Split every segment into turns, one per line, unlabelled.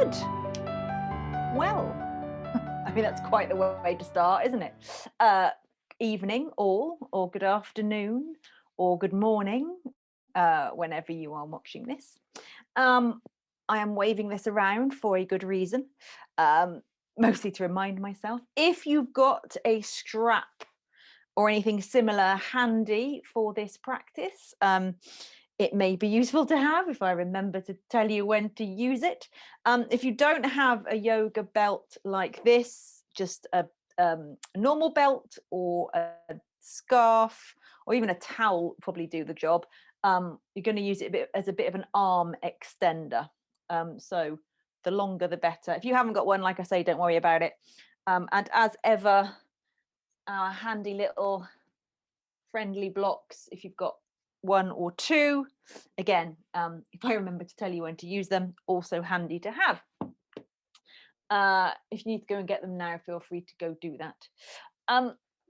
Good. Well, I mean, that's quite the way to start, isn't it? Evening all, or good afternoon, or good morning, whenever you are watching this. I am waving this around for a good reason, mostly to remind myself. If you've got a strap or anything similar handy for this practice, it may be useful to have if I remember to tell you when to use it. If you don't have a yoga belt like this, just a normal belt or a scarf or even a towel probably do the job. You're going to use it as a bit of an arm extender. So the longer the better. If you haven't got one, like I say, don't worry about it. And as ever, handy little friendly blocks if you've got one or two. Again, if I remember to tell you when to use them, also handy to have. If you need to go and get them now, feel free to go do that.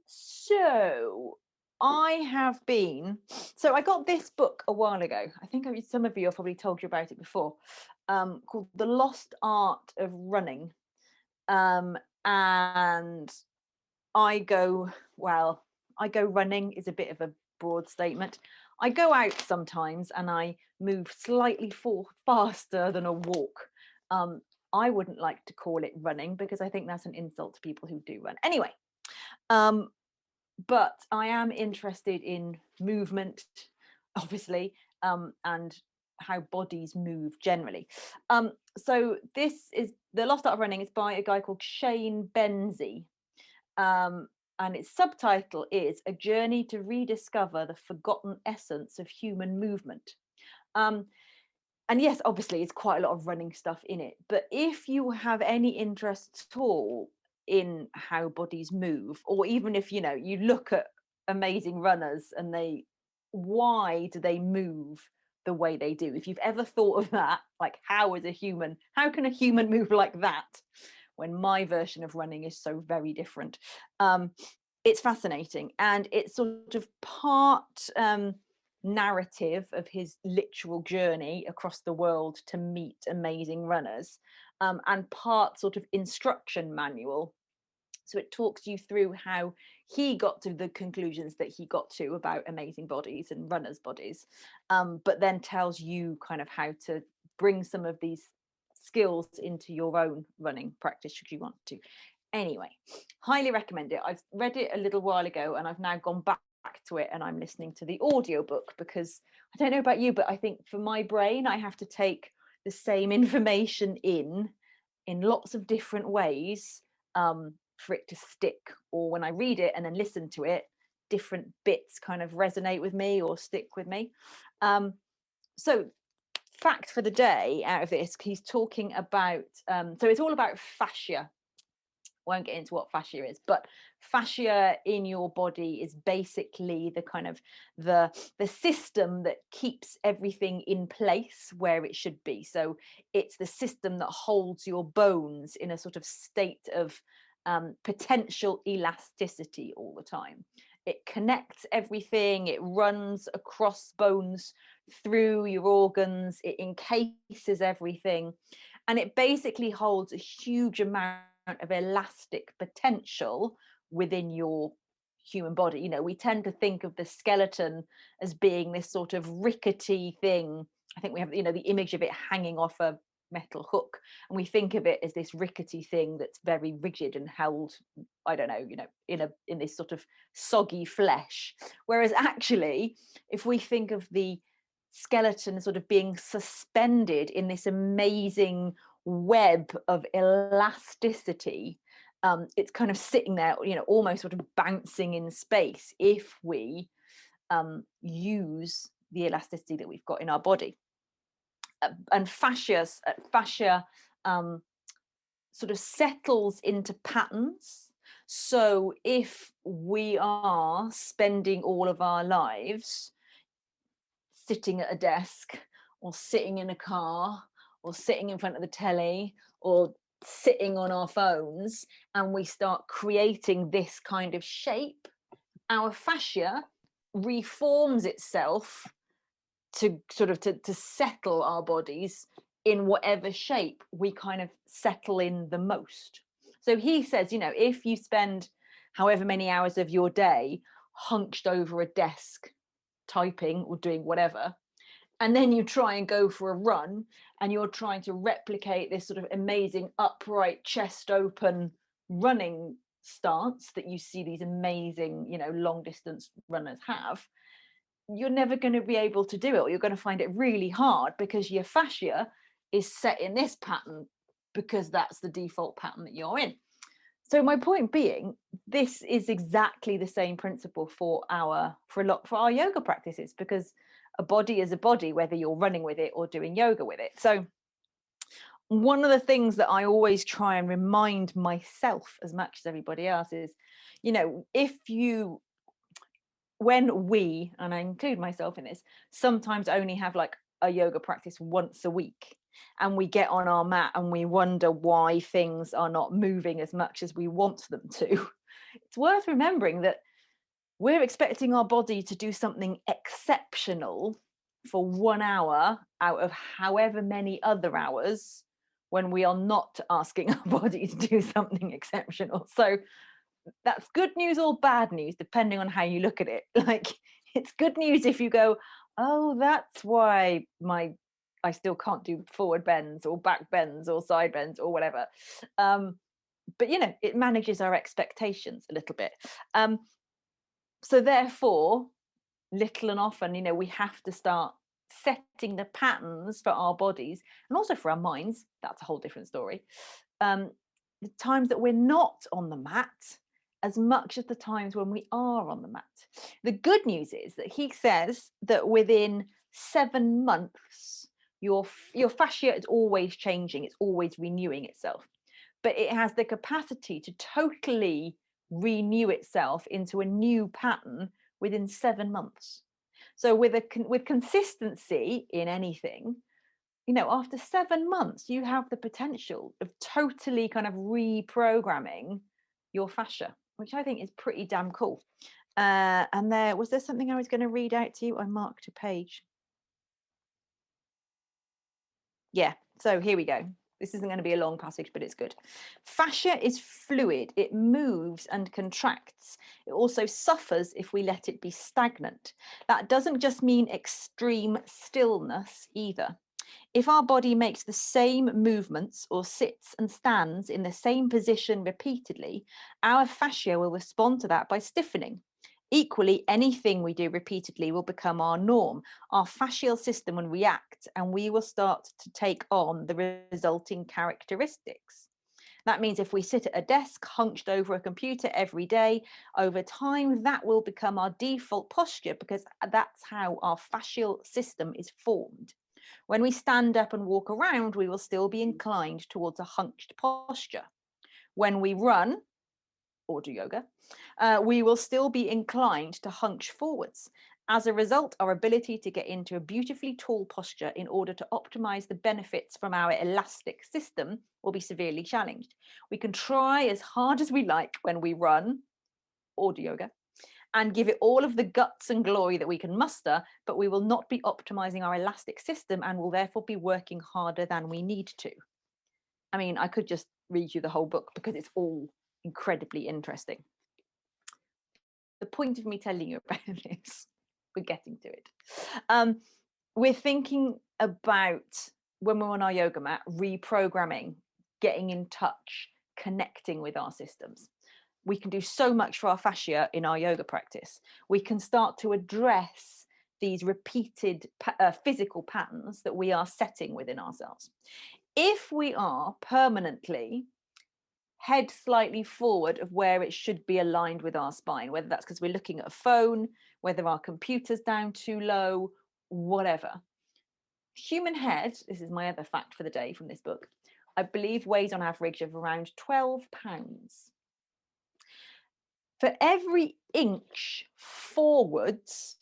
So I got this book a while ago. I think some of you have probably told you about it before, called The Lost Art of Running. And I go running is a bit of a broad statement. I go out sometimes and I move slightly faster than a walk. I wouldn't like to call it running because I think that's an insult to people who do run. Anyway, but I am interested in movement, obviously, and how bodies move generally. So this is The Lost Art of Running. It's by a guy called Shane Benzie. And its subtitle is A Journey to Rediscover the Forgotten Essence of Human Movement. And yes, obviously, it's quite a lot of running stuff in it. But if you have any interest at all in how bodies move, or even if, you look at amazing runners and why do they move the way they do? If you've ever thought of that, like how can a human move like that? When my version of running is so very different. It's fascinating, and it's sort of part narrative of his literal journey across the world to meet amazing runners, and part sort of instruction manual. So it talks you through how he got to the conclusions that he got to about amazing bodies and runners' bodies, but then tells you kind of how to bring some of these skills into your own running practice should you want to. Anyway, highly recommend it. I've read it a little while ago and I've now gone back to it and I'm listening to the audiobook because I don't know about you, but I think for my brain I have to take the same information in lots of different ways for it to stick, or when I read it and then listen to it, different bits kind of resonate with me or stick with me. So fact for the day out of this, he's talking about so it's all about fascia. Won't get into what fascia is, but fascia in your body is basically the kind of the system that keeps everything in place where it should be. So it's the system that holds your bones in a sort of state of potential elasticity all the time. It connects everything, it runs across bones through your organs, it encases everything, and it basically holds a huge amount of elastic potential within your human body. We tend to think of the skeleton as being this sort of rickety thing. I think we have, the image of it hanging off a metal hook, and we think of it as this rickety thing that's very rigid and held, I don't know, in this sort of soggy flesh. Whereas actually, if we think of the skeleton sort of being suspended in this amazing web of elasticity, it's kind of sitting there, almost sort of bouncing in space if we use the elasticity that we've got in our body. And fascia sort of settles into patterns. So if we are spending all of our lives sitting at a desk or sitting in a car or sitting in front of the telly or sitting on our phones, and we start creating this kind of shape, our fascia reforms itself to sort of to settle our bodies in whatever shape we kind of settle in the most. So he says, if you spend however many hours of your day hunched over a desk typing or doing whatever, and then you try and go for a run and you're trying to replicate this sort of amazing upright chest open running stance that you see these amazing long distance runners have, you're never going to be able to do it, or you're going to find it really hard because your fascia is set in this pattern because that's the default pattern that you're in. So my point being, this is exactly the same principle for our yoga practices, because a body is a body, whether you're running with it or doing yoga with it. So one of the things that I always try and remind myself as much as everybody else is, when we, and I include myself in this, sometimes only have like a yoga practice once a week, and we get on our mat and we wonder why things are not moving as much as we want them to, it's worth remembering that we're expecting our body to do something exceptional for 1 hour out of however many other hours, when we are not asking our body to do something exceptional. So that's good news or bad news, depending on how you look at it. Like, it's good news if you go, oh, that's why I still can't do forward bends or back bends or side bends or whatever. But it manages our expectations a little bit. So therefore, little and often, we have to start setting the patterns for our bodies and also for our minds. That's a whole different story. The times that we're not on the mat as much as the times when we are on the mat. The good news is that he says that within 7 months, your fascia is always changing, it's always renewing itself, but it has the capacity to totally renew itself into a new pattern within 7 months. So with consistency in anything, after 7 months, you have the potential of totally kind of reprogramming your fascia, which I think is pretty damn cool. And there something I was going to read out to you. I marked a page. Yeah, so here we go. This isn't going to be a long passage, but it's good. Fascia is fluid. It moves and contracts. It also suffers if we let it be stagnant. That doesn't just mean extreme stillness either. If our body makes the same movements or sits and stands in the same position repeatedly, our fascia will respond to that by stiffening. Equally, anything we do repeatedly will become our norm. Our fascial system will react, and we will start to take on the resulting characteristics. That means if we sit at a desk hunched over a computer every day, over time, that will become our default posture, because that's how our fascial system is formed. When we stand up and walk around, we will still be inclined towards a hunched posture. When we run or do yoga, we will still be inclined to hunch forwards. As a result, our ability to get into a beautifully tall posture in order to optimize the benefits from our elastic system will be severely challenged. We can try as hard as we like when we run or do yoga and give it all of the guts and glory that we can muster, but we will not be optimizing our elastic system and will therefore be working harder than we need to. I mean, I could just read you the whole book because it's all incredibly interesting. The point of me telling you about this, we're getting to it. We're thinking about, when we're on our yoga mat, reprogramming, getting in touch, connecting with our systems. We can do so much for our fascia in our yoga practice. We can start to address these repeated physical patterns that we are setting within ourselves. If we are permanently head slightly forward of where it should be aligned with our spine, whether that's because we're looking at a phone, whether our computer's down too low, whatever. Human head, this is my other fact for the day from this book, I believe weighs on average of around 12 pounds. For every inch forwards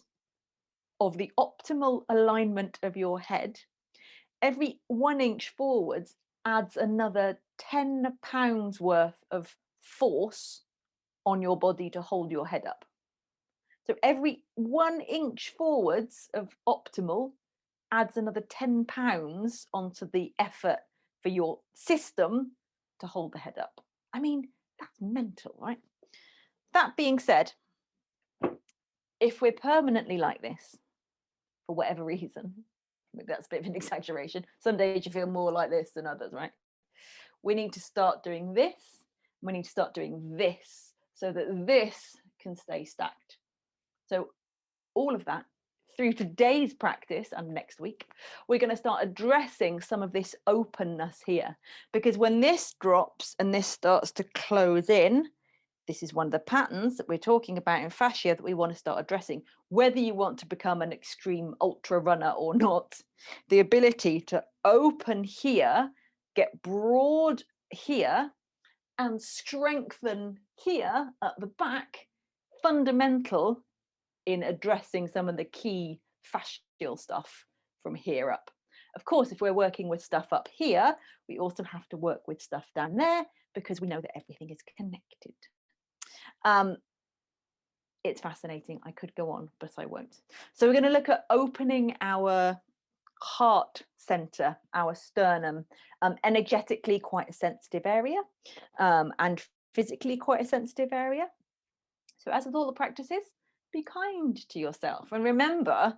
of the optimal alignment of your head, every 1 inch forwards adds another 10 pounds worth of force on your body to hold your head up. So every 1 inch forwards of optimal adds another 10 pounds onto the effort for your system to hold the head up. I mean, that's mental, right? That being said, if we're permanently like this, for whatever reason, maybe that's a bit of an exaggeration, some days you feel more like this than others, right? We need to start doing this. We need to start doing this so that this can stay stacked. So all of that through today's practice and next week, we're going to start addressing some of this openness here, because when this drops and this starts to close in, this is one of the patterns that we're talking about in fascia that we want to start addressing. Whether you want to become an extreme ultra runner or not, the ability to open here, get broad here, and strengthen here at the back, fundamental in addressing some of the key fascial stuff from here up. Of course, if we're working with stuff up here, we also have to work with stuff down there because we know that everything is connected. It's fascinating. I could go on, but I won't. So we're going to look at opening our heart center, our sternum, energetically quite a sensitive area, and physically quite a sensitive area. So as with all the practices, be kind to yourself and remember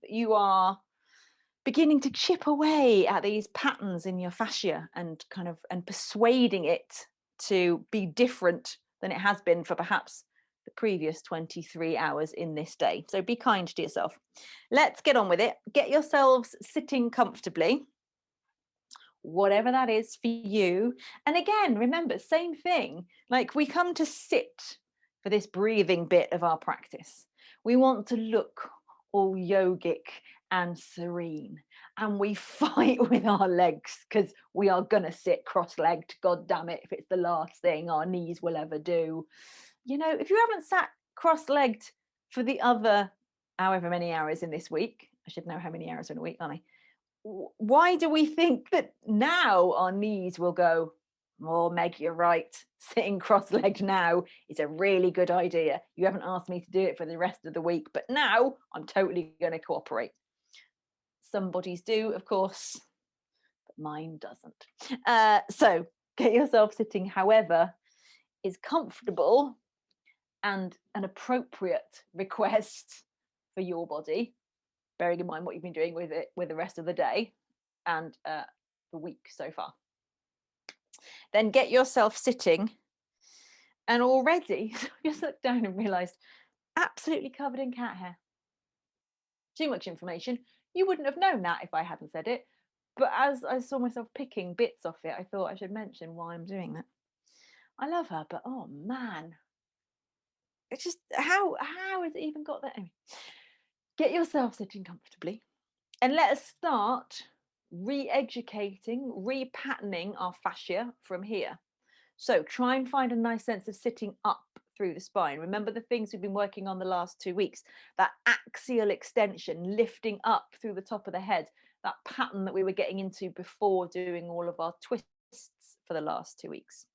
that you are beginning to chip away at these patterns in your fascia and persuading it to be different than it has been for perhaps the previous 23 hours in this day. So be kind to yourself. Let's get on with it. Get yourselves sitting comfortably, whatever that is for you. And again, remember, same thing, like we come to sit for this breathing bit of our practice. We want to look all yogic and serene, and we fight with our legs because we are going to sit cross-legged, god damn it, if it's the last thing our knees will ever do. You know, if you haven't sat cross-legged for the other however many hours in this week, I should know how many hours in a week, aren't I? Why do we think that now our knees will go, oh, Meg, you're right, sitting cross-legged now is a really good idea. You haven't asked me to do it for the rest of the week, but now I'm totally going to cooperate. Some bodies do, of course, but mine doesn't. So get yourself sitting however is comfortable and an appropriate request for your body, bearing in mind what you've been doing with it with the rest of the day and the week so far. Then get yourself sitting, and already just looked down and realized absolutely covered in cat hair. Too much information. You wouldn't have known that if I hadn't said it, but as I saw myself picking bits off it, I thought I should mention why I'm doing that. I love her, but oh man, it's just how has it even got there? Anyway, get yourself sitting comfortably, and let us start re-educating, repatterning our fascia from here. So try and find a nice sense of sitting up through the spine. Remember the things we've been working on the last 2 weeks, that axial extension, lifting up through the top of the head, that pattern that we were getting into before doing all of our twists for the last 2 weeks.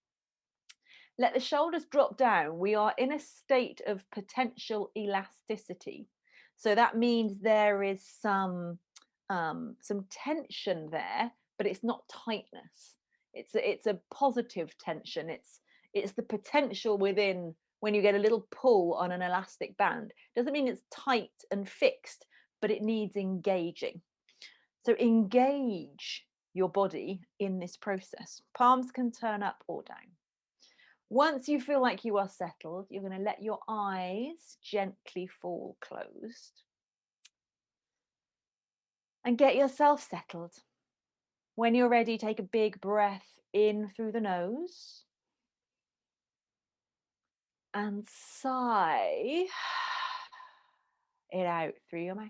Let the shoulders drop down. We are in a state of potential elasticity. So that means there is some tension there, but it's not tightness. It's a positive tension. It's the potential within when you get a little pull on an elastic band. Doesn't mean it's tight and fixed, but it needs engaging. So engage your body in this process. Palms can turn up or down. Once you feel like you are settled, you're going to let your eyes gently fall closed and get yourself settled. When you're ready, take a big breath in through the nose and sigh it out through your mouth.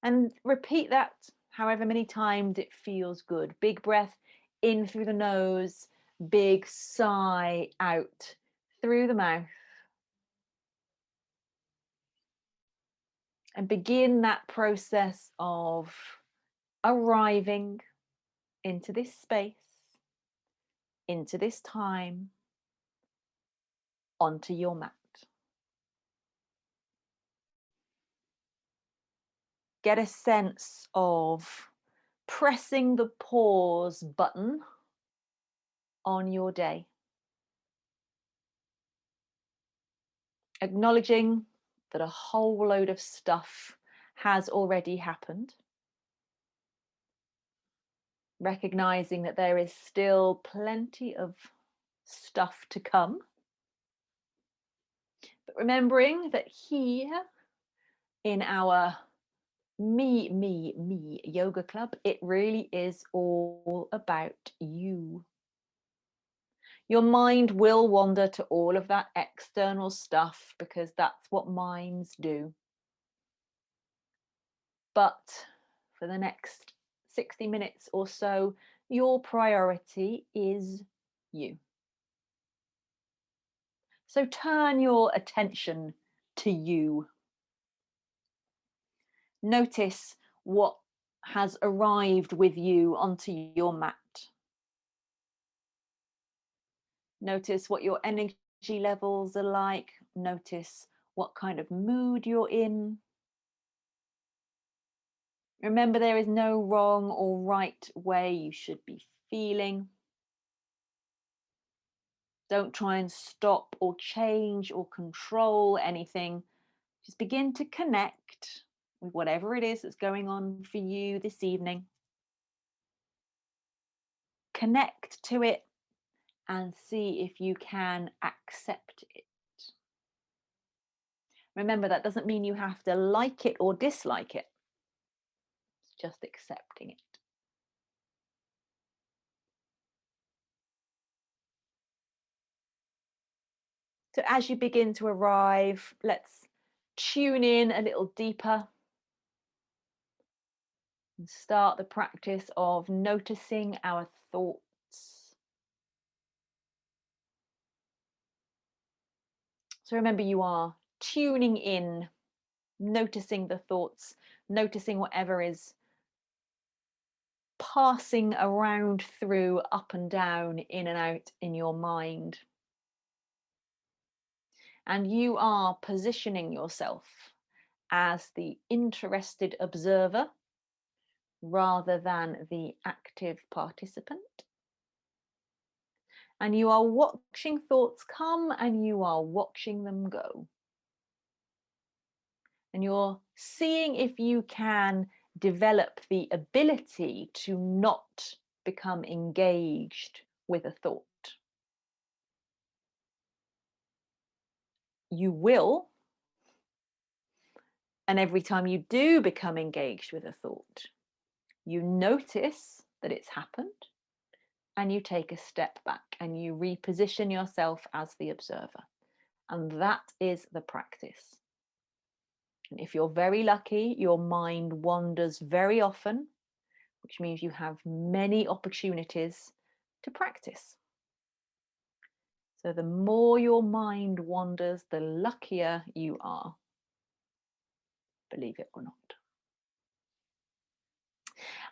And repeat that however many times it feels good. Big breath in through the nose, big sigh out through the mouth. And begin that process of arriving into this space, into this time, onto your mat. get a sense of pressing the pause button on your day. Acknowledging that a whole load of stuff has already happened. Recognizing that there is still plenty of stuff to come. But remembering that here in our me yoga club, it really is all about you. Your mind will wander to all of that external stuff because that's what minds do. But for the next 60 minutes or so, your priority is you. So turn your attention to you. Notice what has arrived with you onto your mat. Notice what your energy levels are like. Notice what kind of mood you're in. Remember, there is no wrong or right way you should be feeling. Don't try and stop or change or control anything. Just begin to connect with whatever it is that's going on for you this evening. Connect to it and see if you can accept it. Remember, that doesn't mean you have to like it or dislike it. It's just accepting it. So as you begin to arrive, let's tune in a little deeper and start the practice of noticing our thoughts. So remember, you are tuning in, noticing the thoughts, noticing whatever is passing around through, up and down, in and out in your mind. And you are positioning yourself as the interested observer rather than the active participant. And you are watching thoughts come and you are watching them go. And you're seeing if you can develop the ability to not become engaged with a thought. You will. And every time you do become engaged with a thought, you notice that it's happened and you take a step back and you reposition yourself as the observer. And that is the practice. And if you're very lucky, your mind wanders very often, which means you have many opportunities to practice. So the more your mind wanders, the luckier you are, believe it or not.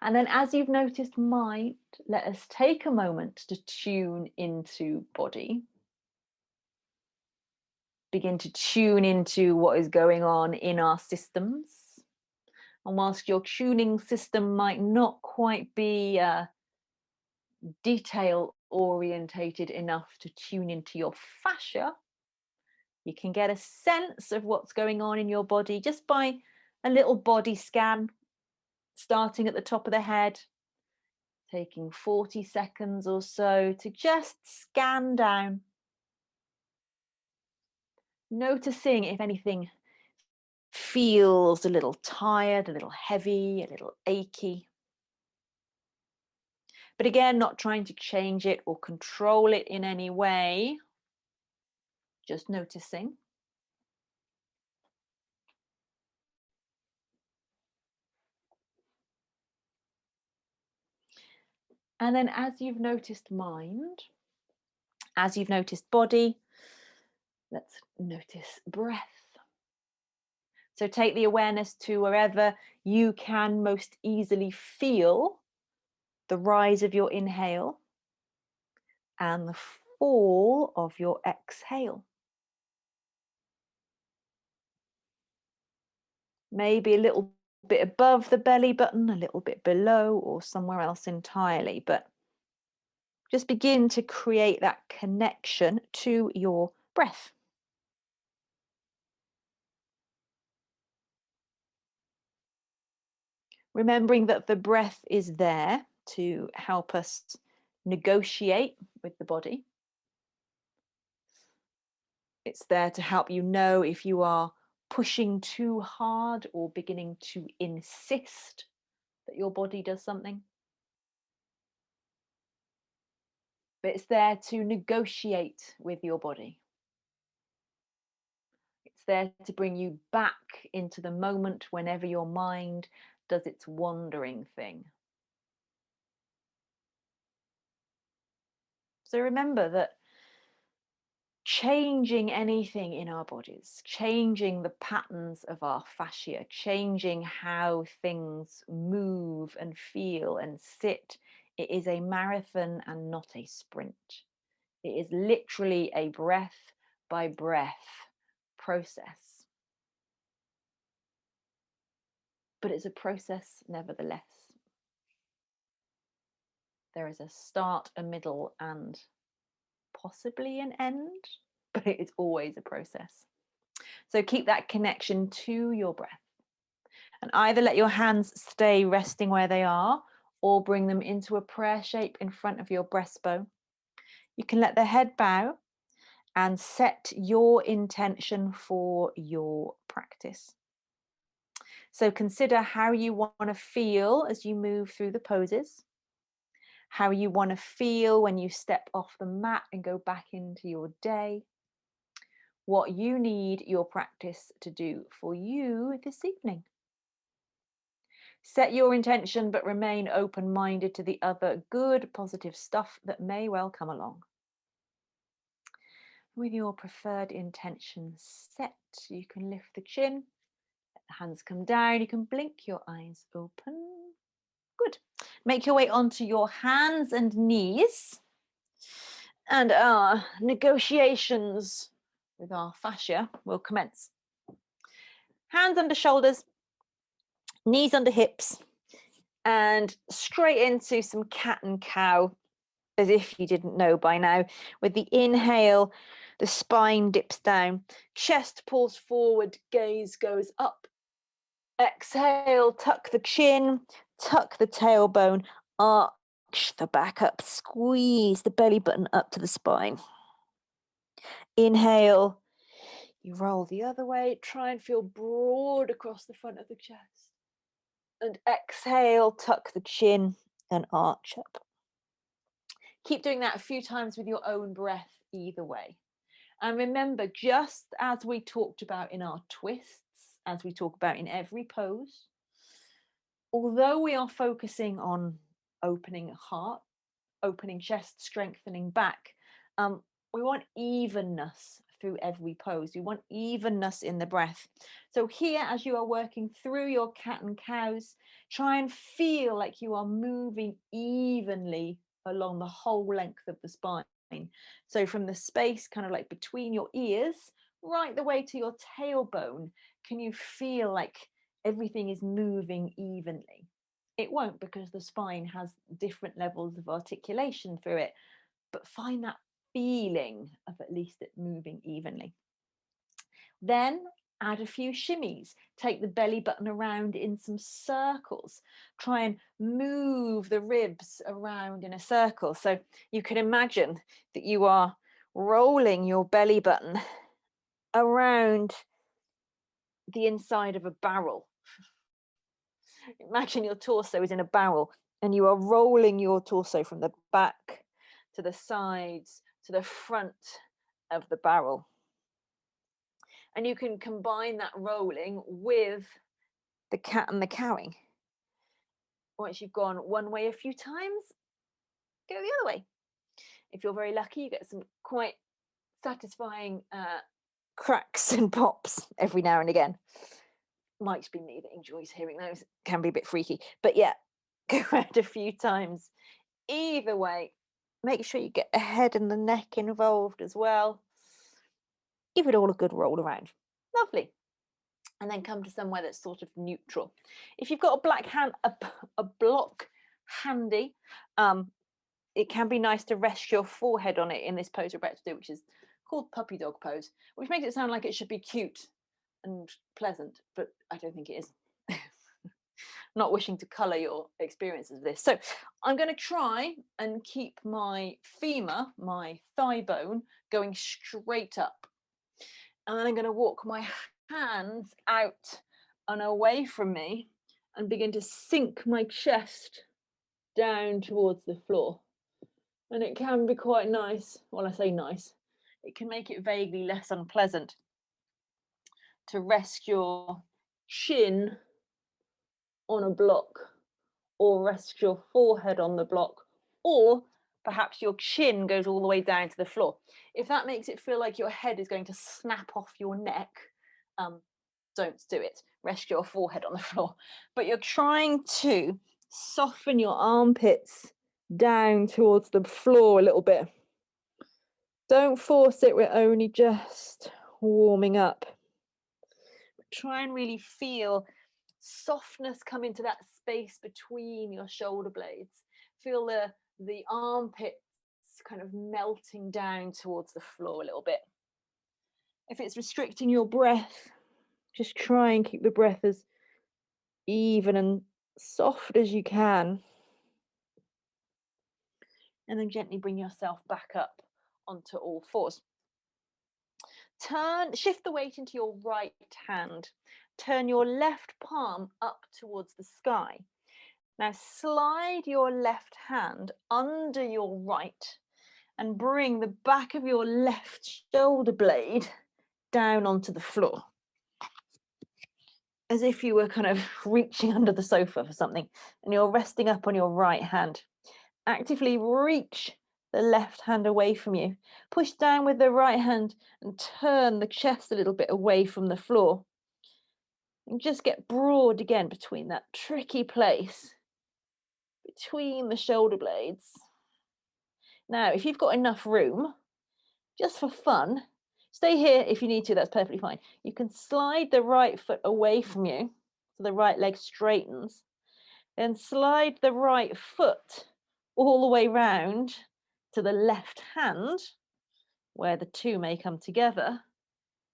And then as you've noticed mind, let us take a moment to tune into body. Begin to tune into what is going on in our systems. And whilst your tuning system might not quite be detail orientated enough to tune into your fascia, you can get a sense of what's going on in your body just by a little body scan, starting at the top of the head, taking 40 seconds or so to just scan down, noticing if anything feels a little tired, a little heavy, a little achy. But again, not trying to change it or control it in any way, just noticing. And then as you've noticed mind, as you've noticed body, let's notice breath. So take the awareness to wherever you can most easily feel the rise of your inhale and the fall of your exhale. Maybe a little bit above the belly button, a little bit below, or somewhere else entirely. But just begin to create that connection to your breath. Remembering that the breath is there to help us negotiate with the body. It's there to help you know if you are pushing too hard or beginning to insist that your body does something. But it's there to negotiate with your body. It's there to bring you back into the moment whenever your mind does its wandering thing. So remember that changing anything in our bodies, changing the patterns of our fascia, changing how things move and feel and sit, it is a marathon and not a sprint. It is literally a breath by breath process. But it's a process nevertheless. There is a start, a middle, and possibly an end, but it is always a process. So keep that connection to your breath and either let your hands stay resting where they are or bring them into a prayer shape in front of your breastbone. You can let the head bow and set your intention for your practice. So consider how you want to feel as you move through the poses, how you want to feel when you step off the mat and go back into your day, what you need your practice to do for you this evening. Set your intention, but remain open-minded to the other good, positive stuff that may well come along. With your preferred intention set, you can lift the chin, let the hands come down, you can blink your eyes open. Good. Make your way onto your hands and knees. And our negotiations with our fascia will commence. Hands under shoulders, knees under hips, and straight into some cat and cow, as if you didn't know by now. With the inhale, the spine dips down, chest pulls forward, gaze goes up. Exhale, tuck the chin, tuck the tailbone, arch the back up, squeeze the belly button up to the spine. Inhale, you roll the other way, try and feel broad across the front of the chest. And exhale, tuck the chin and arch up. Keep doing that a few times with your own breath either way. And remember, just as we talked about in our twists, as we talk about in every pose, although we are focusing on opening heart, opening chest, strengthening back, we want evenness through every pose. We want evenness in the breath. So here, as you are working through your cat and cows, try and feel like you are moving evenly along the whole length of the spine. So from the space kind of like between your ears, right the way to your tailbone, can you feel like everything is moving evenly? It won't, because the spine has different levels of articulation through it, but find that feeling of at least it moving evenly. Then add a few shimmies, take the belly button around in some circles, try and move the ribs around in a circle. So you can imagine that you are rolling your belly button around the inside of a barrel. Imagine your torso is in a barrel and you are rolling your torso from the back to the sides to the front of the barrel. And you can combine that rolling with the cat and the cowing. Once you've gone one way a few times, go the other way. If you're very lucky, you get some quite satisfying cracks and pops every now and again. Might just be me that enjoys hearing those. Can be a bit freaky, but yeah, go around a few times. Either way, make sure you get the head and the neck involved as well. Give it all a good roll around. Lovely. and then come to somewhere that's sort of neutral. If you've got a block handy, it can be nice to rest your forehead on it in this pose we're about to do, which is called puppy dog pose, which makes it sound like it should be cute and pleasant, but I don't think it is. Not wishing to colour your experiences of this. So I'm going to try and keep my femur, my thigh bone, going straight up. And then I'm going to walk my hands out and away from me and begin to sink my chest down towards the floor. And it can be quite nice. Well, I say nice. It can make it vaguely less unpleasant to rest your chin on a block, or rest your forehead on the block, or perhaps your chin goes all the way down to the floor. If that makes it feel like your head is going to snap off your neck, don't do it. Rest your forehead on the floor. But you're trying to soften your armpits down towards the floor a little bit. Don't force it, we're only just warming up. Try and really feel softness come into that space between your shoulder blades. Feel the armpits kind of melting down towards the floor a little bit. If it's restricting your breath, just try and keep the breath as even and soft as you can. And then gently bring yourself back up onto all fours. Shift the weight into your right hand. Turn your left palm up towards the sky. Now slide your left hand under your right and bring the back of your left shoulder blade down onto the floor, as if you were kind of reaching under the sofa for something, and you're resting up on your right hand. Actively reach the left hand away from you. Push down with the right hand and turn the chest a little bit away from the floor. And just get broad again between that tricky place, between the shoulder blades. Now, if you've got enough room, just for fun, stay here if you need to, that's perfectly fine. You can slide the right foot away from you, so the right leg straightens, then slide the right foot all the way round to the left hand, where the two may come together,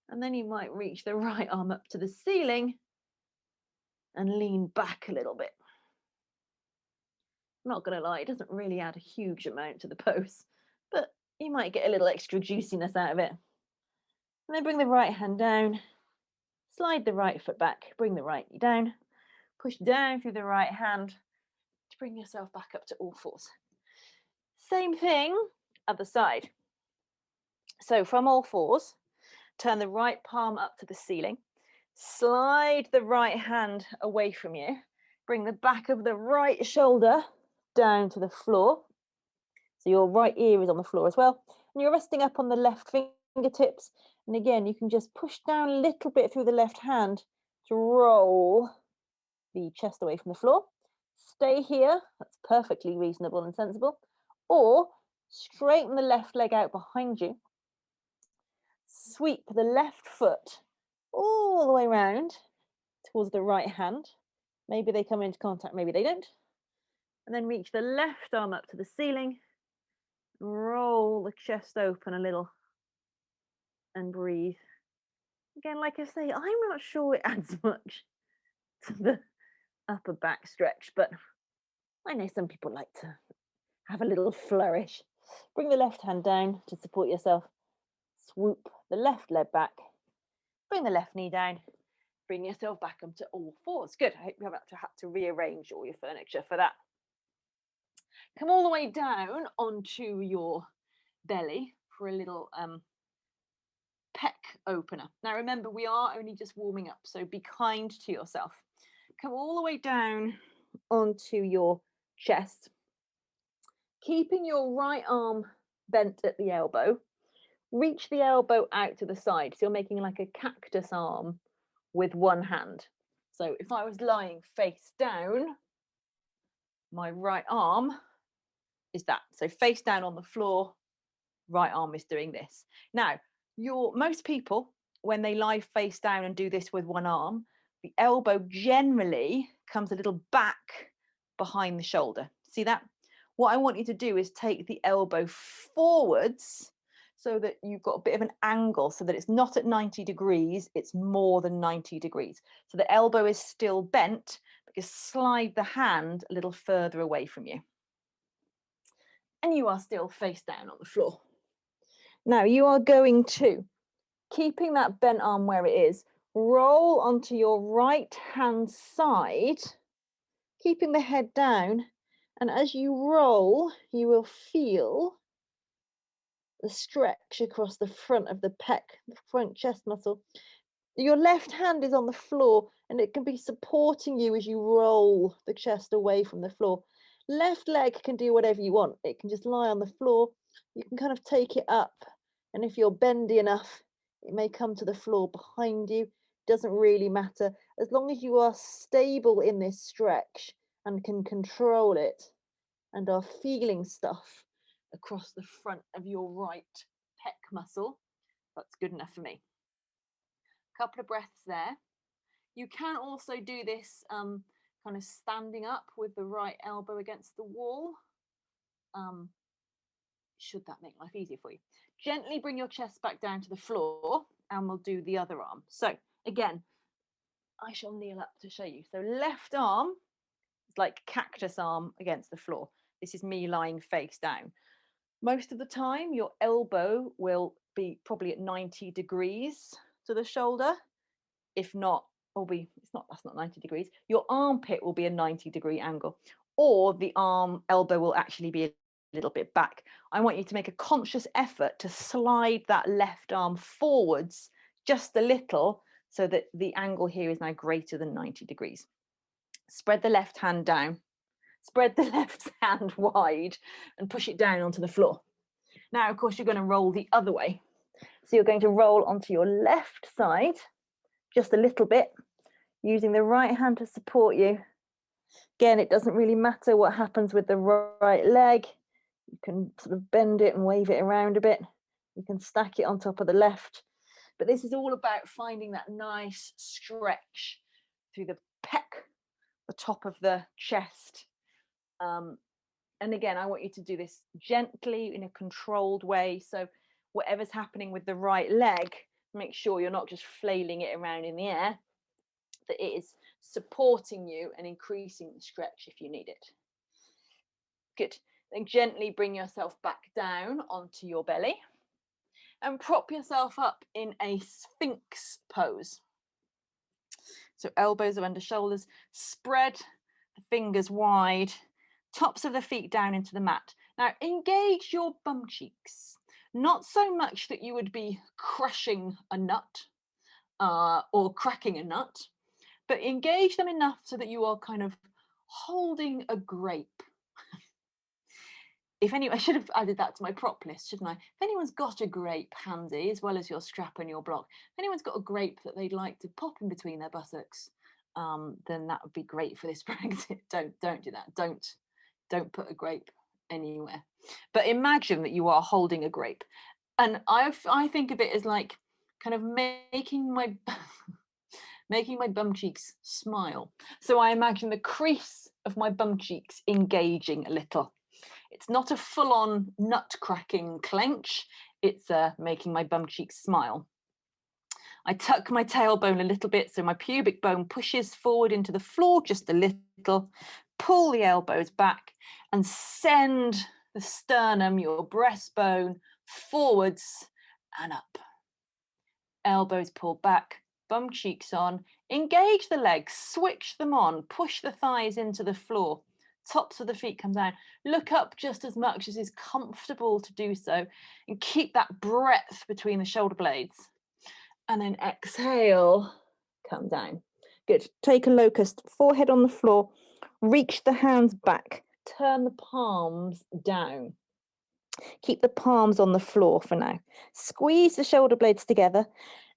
and then you might reach the right arm up to the ceiling and lean back a little bit. I'm not going to lie, it doesn't really add a huge amount to the pose, but you might get a little extra juiciness out of it. And then bring the right hand down, slide the right foot back, bring the right knee down, push down through the right hand to bring yourself back up to all fours. Same thing, other side. So from all fours, turn the right palm up to the ceiling, slide the right hand away from you, bring the back of the right shoulder down to the floor. So your right ear is on the floor as well. And you're resting up on the left fingertips. And again, you can just push down a little bit through the left hand to roll the chest away from the floor. Stay here. That's perfectly reasonable and sensible. Or straighten the left leg out behind you. Sweep the left foot all the way around towards the right hand. Maybe they come into contact, maybe they don't. And then reach the left arm up to the ceiling. Roll the chest open a little and breathe. Again, like I say, I'm not sure it adds much to the upper back stretch, but I know some people like to have a little flourish. Bring the left hand down to support yourself. Swoop the left leg back. Bring the left knee down. Bring yourself back up to all fours. Good. I hope you haven't had to rearrange all your furniture for that. Come all the way down onto your belly for a little pec opener. Now remember, we are only just warming up, so be kind to yourself. Come all the way down onto your chest, keeping your right arm bent at the elbow. Reach the elbow out to the side, so you're making like a cactus arm with one hand. So if I was lying face down, my right arm is that. So face down on the floor, right arm is doing this. Now, most people when they lie face down and do this with one arm, the elbow generally comes a little back behind the shoulder. See that? What I want you to do is take the elbow forwards so that you've got a bit of an angle, so that it's not at 90 degrees, it's more than 90 degrees. So the elbow is still bent, but just slide the hand a little further away from you. And you are still face down on the floor. Now you are going to, keeping that bent arm where it is, roll onto your right hand side, keeping the head down. And as you roll, you will feel the stretch across the front of the pec, the front chest muscle. Your left hand is on the floor and it can be supporting you as you roll the chest away from the floor. Left leg can do whatever you want. It can just lie on the floor. You can kind of take it up. And if you're bendy enough, it may come to the floor behind you. Doesn't really matter. As long as you are stable in this stretch and can control it and are feeling stuff across the front of your right pec muscle, that's good enough for me. Couple of breaths there. You can also do this kind of standing up with the right elbow against the wall. Should that make life easier for you? Gently bring your chest back down to the floor and we'll do the other arm. So again, I shall kneel up to show you. So left arm is like cactus arm against the floor. This is me lying face down. Most of the time, your elbow will be probably at 90 degrees to the shoulder. If not, that's not 90 degrees. Your armpit will be a 90-degree angle, or the elbow will actually be a little bit back. I want you to make a conscious effort to slide that left arm forwards just a little so that the angle here is now greater than 90 degrees. Spread the left hand down, spread the left hand wide and push it down onto the floor. Now, of course, you're going to roll the other way. So you're going to roll onto your left side just a little bit, using the right hand to support you. Again, it doesn't really matter what happens with the right leg. You can sort of bend it and wave it around a bit. You can stack it on top of the left. But this is all about finding that nice stretch through the pec, the top of the chest. And again, I want you to do this gently in a controlled way. So whatever's happening with the right leg, make sure you're not just flailing it around in the air, that it is supporting you and increasing the stretch if you need it. Good. Then gently bring yourself back down onto your belly and prop yourself up in a Sphinx pose. So elbows are under shoulders, spread the fingers wide, tops of the feet down into the mat. Now engage your bum cheeks, not so much that you would be crushing a nut or cracking a nut, but engage them enough so that you are kind of holding a grape. I should have added that to my prop list, shouldn't I? If anyone's got a grape handy, as well as your strap and your block, if anyone's got a grape that they'd like to pop in between their buttocks, then that would be great for this practice. Don't do that. Don't put a grape anywhere. But imagine that you are holding a grape. And I think of it as like kind of making my bum cheeks smile. So I imagine the crease of my bum cheeks engaging a little. It's not a full-on nut cracking clench. It's making my bum cheeks smile. I tuck my tailbone a little bit so my pubic bone pushes forward into the floor just a little. Pull the elbows back and send the sternum, your breastbone, forwards and up. Elbows pulled back, bum cheeks on. Engage the legs, switch them on, push the thighs into the floor. Tops of the feet come down. Look up just as much as is comfortable to do so, and keep that breadth between the shoulder blades. And then exhale, come down. Good. Take a locust, forehead on the floor, reach the hands back, turn the palms down. Keep the palms on the floor for now. Squeeze the shoulder blades together,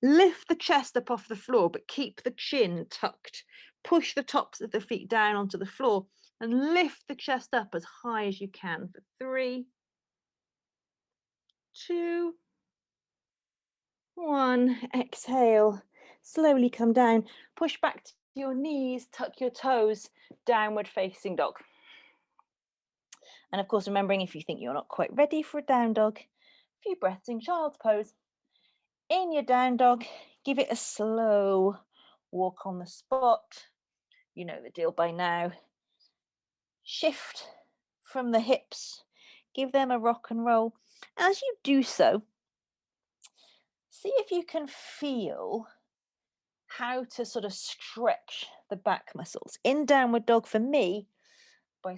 lift the chest up off the floor, but keep the chin tucked. Push the tops of the feet down onto the floor and lift the chest up as high as you can for 3, 2, 1, exhale, slowly come down, push back to your knees, tuck your toes, downward facing dog. And of course, remembering if you think you're not quite ready for a down dog, a few breaths in child's pose. In your down dog, give it a slow walk on the spot. You know the deal by now. Shift from the hips, give them a rock and roll. As you do so, see if you can feel how to sort of stretch the back muscles. In downward dog, for me, by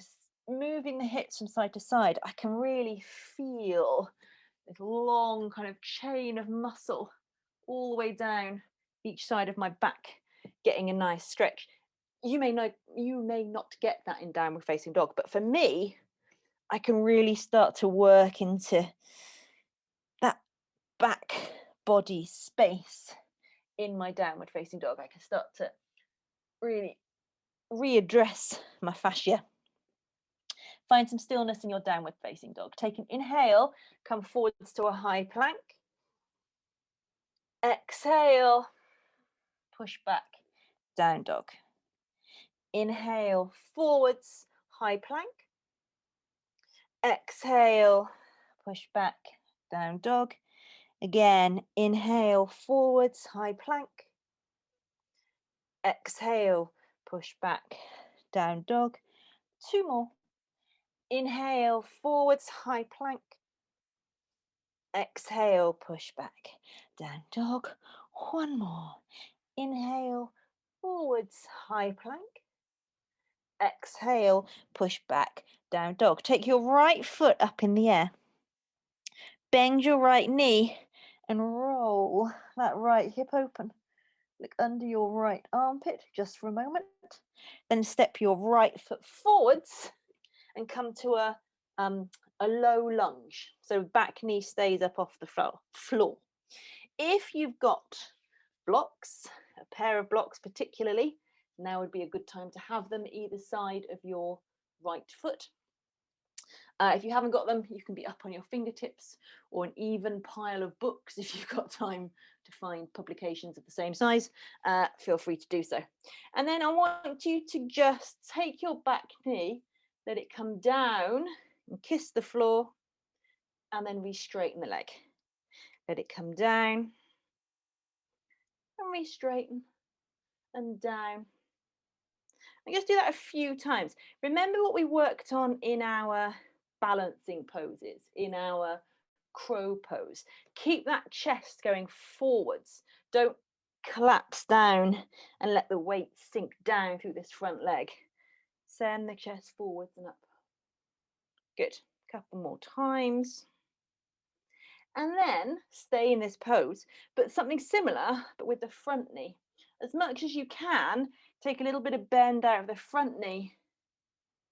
moving the hips from side to side, I can really feel this long kind of chain of muscle all the way down each side of my back, getting a nice stretch. You may not get that in downward facing dog, but for me, I can really start to work into that back body space in my downward facing dog. I can start to really readdress my fascia. Find some stillness in your downward facing dog. Take an inhale, come forwards to a high plank. Exhale, push back, down dog. Inhale, forwards, high plank. Exhale, push back, down dog. Again, inhale, forwards, high plank. Exhale, push back, down dog. 2 more. Inhale, forwards, high plank. Exhale, push back, down dog. 1 more. Inhale, forwards, high plank. Exhale, push back, down dog. Take your right foot up in the air. Bend your right knee and roll that right hip open. Look under your right armpit just for a moment. Then step your right foot forwards and come to a low lunge. So back knee stays up off the floor. If you've got blocks, a pair of blocks particularly, now would be a good time to have them either side of your right foot. If you haven't got them, you can be up on your fingertips or an even pile of books if you've got time to find publications of the same size. Feel free to do so. And then I want you to just take your back knee, let it come down and kiss the floor, and then re-straighten the leg. Let it come down and re-straighten and down. And just do that a few times. Remember what we worked on in our balancing poses, in our crow pose. Keep that chest going forwards. Don't collapse down and let the weight sink down through this front leg. Send the chest forwards and up. Good. Couple more times. And then stay in this pose, but something similar, but with the front knee. As much as you can, take a little bit of bend out of the front knee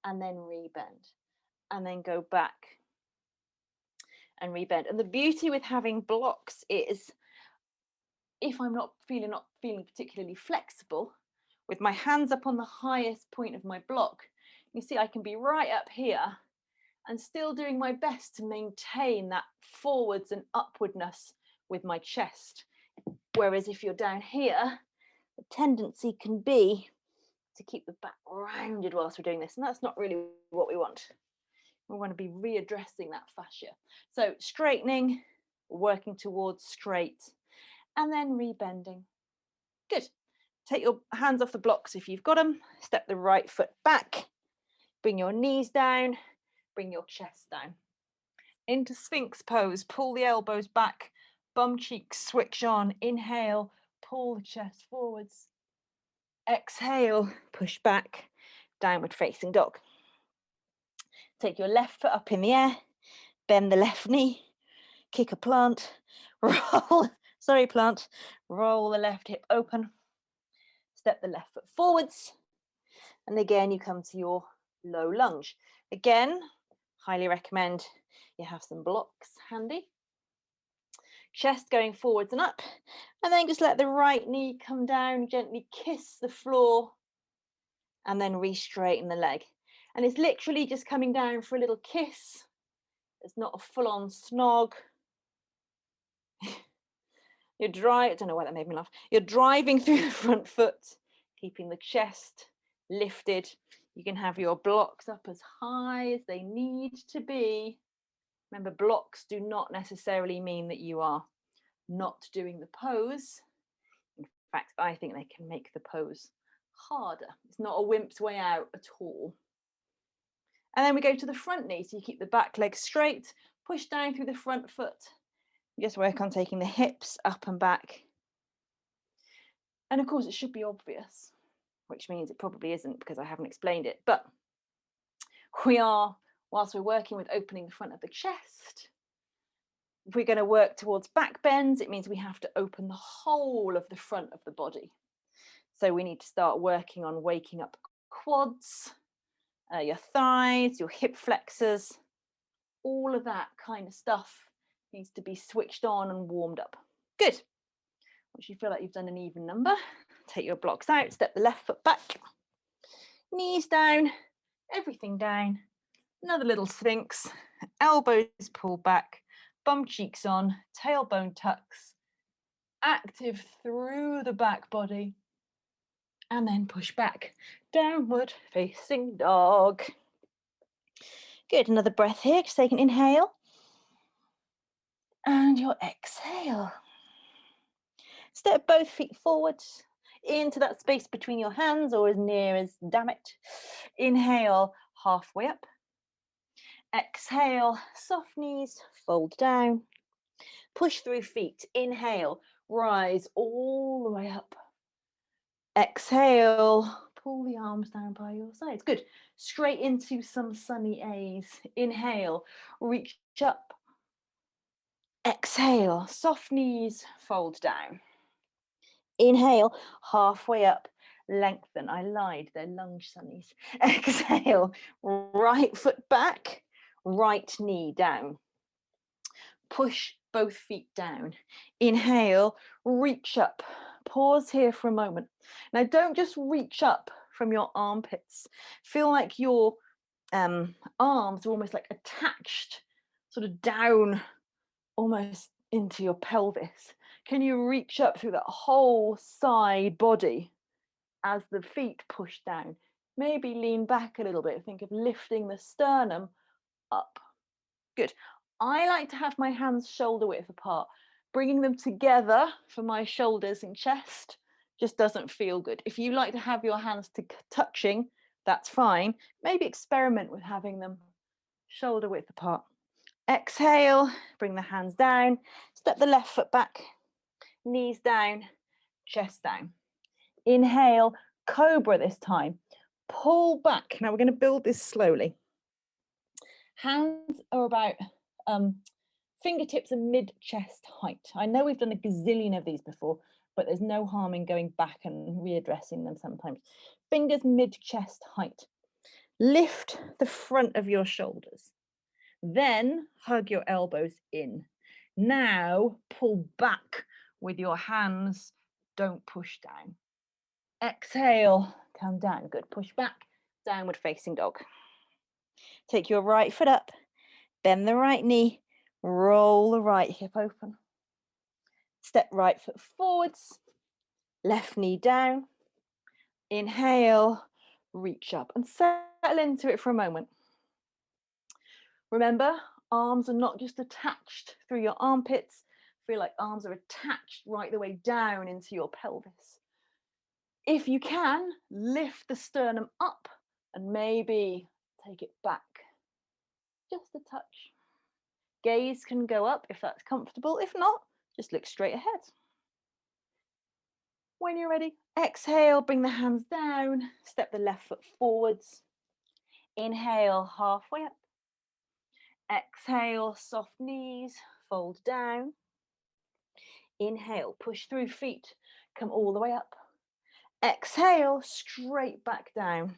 and then rebend. And then go back and rebend. And the beauty with having blocks is if I'm not feeling particularly flexible, with my hands up on the highest point of my block, you see I can be right up here and still doing my best to maintain that forwards and upwardness with my chest. Whereas if you're down here, the tendency can be to keep the back rounded whilst we're doing this, and that's not really what we want. We want to be readdressing that fascia. So straightening, working towards straight, and then rebending. Good. Take your hands off the blocks if you've got them. Step the right foot back. Bring your knees down. Bring your chest down. Into Sphinx pose. Pull the elbows back. Bum cheeks switch on. Inhale. Pull the chest forwards. Exhale. Push back. Downward facing dog. Take your left foot up in the air. Bend the left knee. Kick a plant. Roll. Sorry, plant. Roll the left hip open. Step the left foot forwards. And again, you come to your low lunge. Again, highly recommend you have some blocks handy. Chest going forwards and up. And then just let the right knee come down, gently kiss the floor. And then re-straighten the leg. And it's literally just coming down for a little kiss. It's not a full-on snog. I don't know why that made me laugh. You're driving through the front foot, keeping the chest lifted. You can have your blocks up as high as they need to be. Remember, blocks do not necessarily mean that you are not doing the pose. In fact, I think they can make the pose harder. It's not a wimp's way out at all. And then we go to the front knee. So you keep the back leg straight, push down through the front foot. Just work on taking the hips up and back. And of course, it should be obvious, which means it probably isn't because I haven't explained it. But whilst we're working with opening the front of the chest, if we're going to work towards back bends, it means we have to open the whole of the front of the body. So we need to start working on waking up quads, your thighs, your hip flexors, all of that kind of stuff needs to be switched on and warmed up. Good. Once you feel like you've done an even number, take your blocks out, step the left foot back, knees down, everything down, another little sphinx, elbows pull back, bum cheeks on, tailbone tucks, active through the back body, and then push back, downward facing dog. Good, another breath here, just take an inhale, and your exhale. Step both feet forward into that space between your hands, or as near as, damn it. Inhale, halfway up. Exhale, soft knees, fold down. Push through feet. Inhale, rise all the way up. Exhale, pull the arms down by your sides. Good. Straight into some sunny A's. Inhale, reach up. Exhale, soft knees, fold down. Inhale, halfway up, lengthen. I lied, they're lunge sunnies. Exhale, right foot back, right knee down. Push both feet down. Inhale, reach up. Pause here for a moment. Now, don't just reach up from your armpits. Feel like your arms are almost like attached, sort of down, almost into your pelvis. Can you reach up through that whole side body as the feet push down? Maybe lean back a little bit. Think of lifting the sternum up. Good. I like to have my hands shoulder width apart. Bringing them together for my shoulders and chest just doesn't feel good. If you like to have your hands touching, that's fine. Maybe experiment with having them shoulder width apart. Exhale, bring the hands down, step the left foot back, knees down, chest down. Inhale, cobra this time. Pull back. Now we're going to build this slowly. Hands are about fingertips are mid-chest height. I know we've done a gazillion of these before, but there's no harm in going back and readdressing them sometimes. Fingers mid-chest height. Lift the front of your shoulders. Then hug your elbows in. Now pull back with your hands. Don't push down. Exhale, come down. Good. Push back, downward facing dog. Take your right foot up, bend the right knee, roll the right hip open. Step right foot forwards, left knee down. Inhale, reach up and settle into it for a moment. Remember, arms are not just attached through your armpits. Feel like arms are attached right the way down into your pelvis. If you can, lift the sternum up and maybe take it back. Just a touch. Gaze can go up if that's comfortable. If not, just look straight ahead. When you're ready, exhale, bring the hands down, step the left foot forwards. Inhale, halfway up. Exhale, soft knees, fold down. Inhale, push through feet, come all the way up. Exhale, straight back down.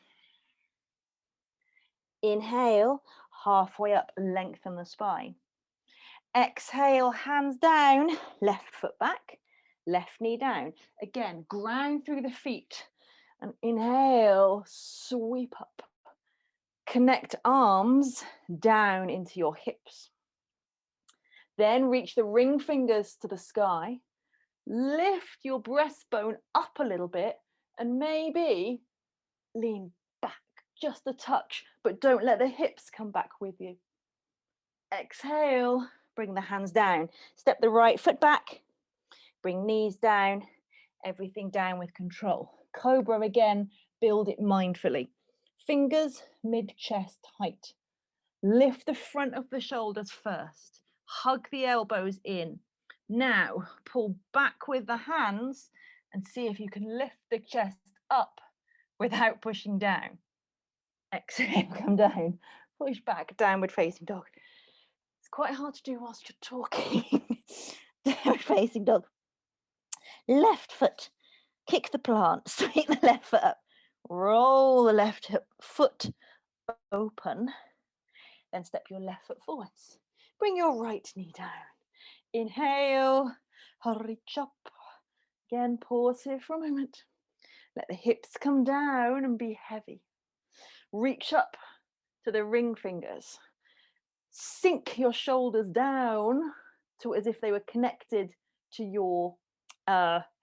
Inhale, halfway up, lengthen the spine. Exhale, hands down, left foot back, left knee down. Again, ground through the feet. And inhale, sweep up. Connect arms down into your hips. Then reach the ring fingers to the sky. Lift your breastbone up a little bit and maybe lean back just a touch, but don't let the hips come back with you. Exhale, bring the hands down. Step the right foot back, bring knees down, everything down with control. Cobra again, build it mindfully. Fingers mid-chest height. Lift the front of the shoulders first. Hug the elbows in. Now, pull back with the hands and see if you can lift the chest up without pushing down. Exhale, come down. Push back, downward facing dog. It's quite hard to do whilst you're talking. Downward facing dog. Left foot, kick the plant, sweep the left foot up. Roll the left hip foot open. Then step your left foot forwards. Bring your right knee down. Inhale, reach up. Again, pause here for a moment. Let the hips come down and be heavy. Reach up to the ring fingers. Sink your shoulders down to as if they were connected to your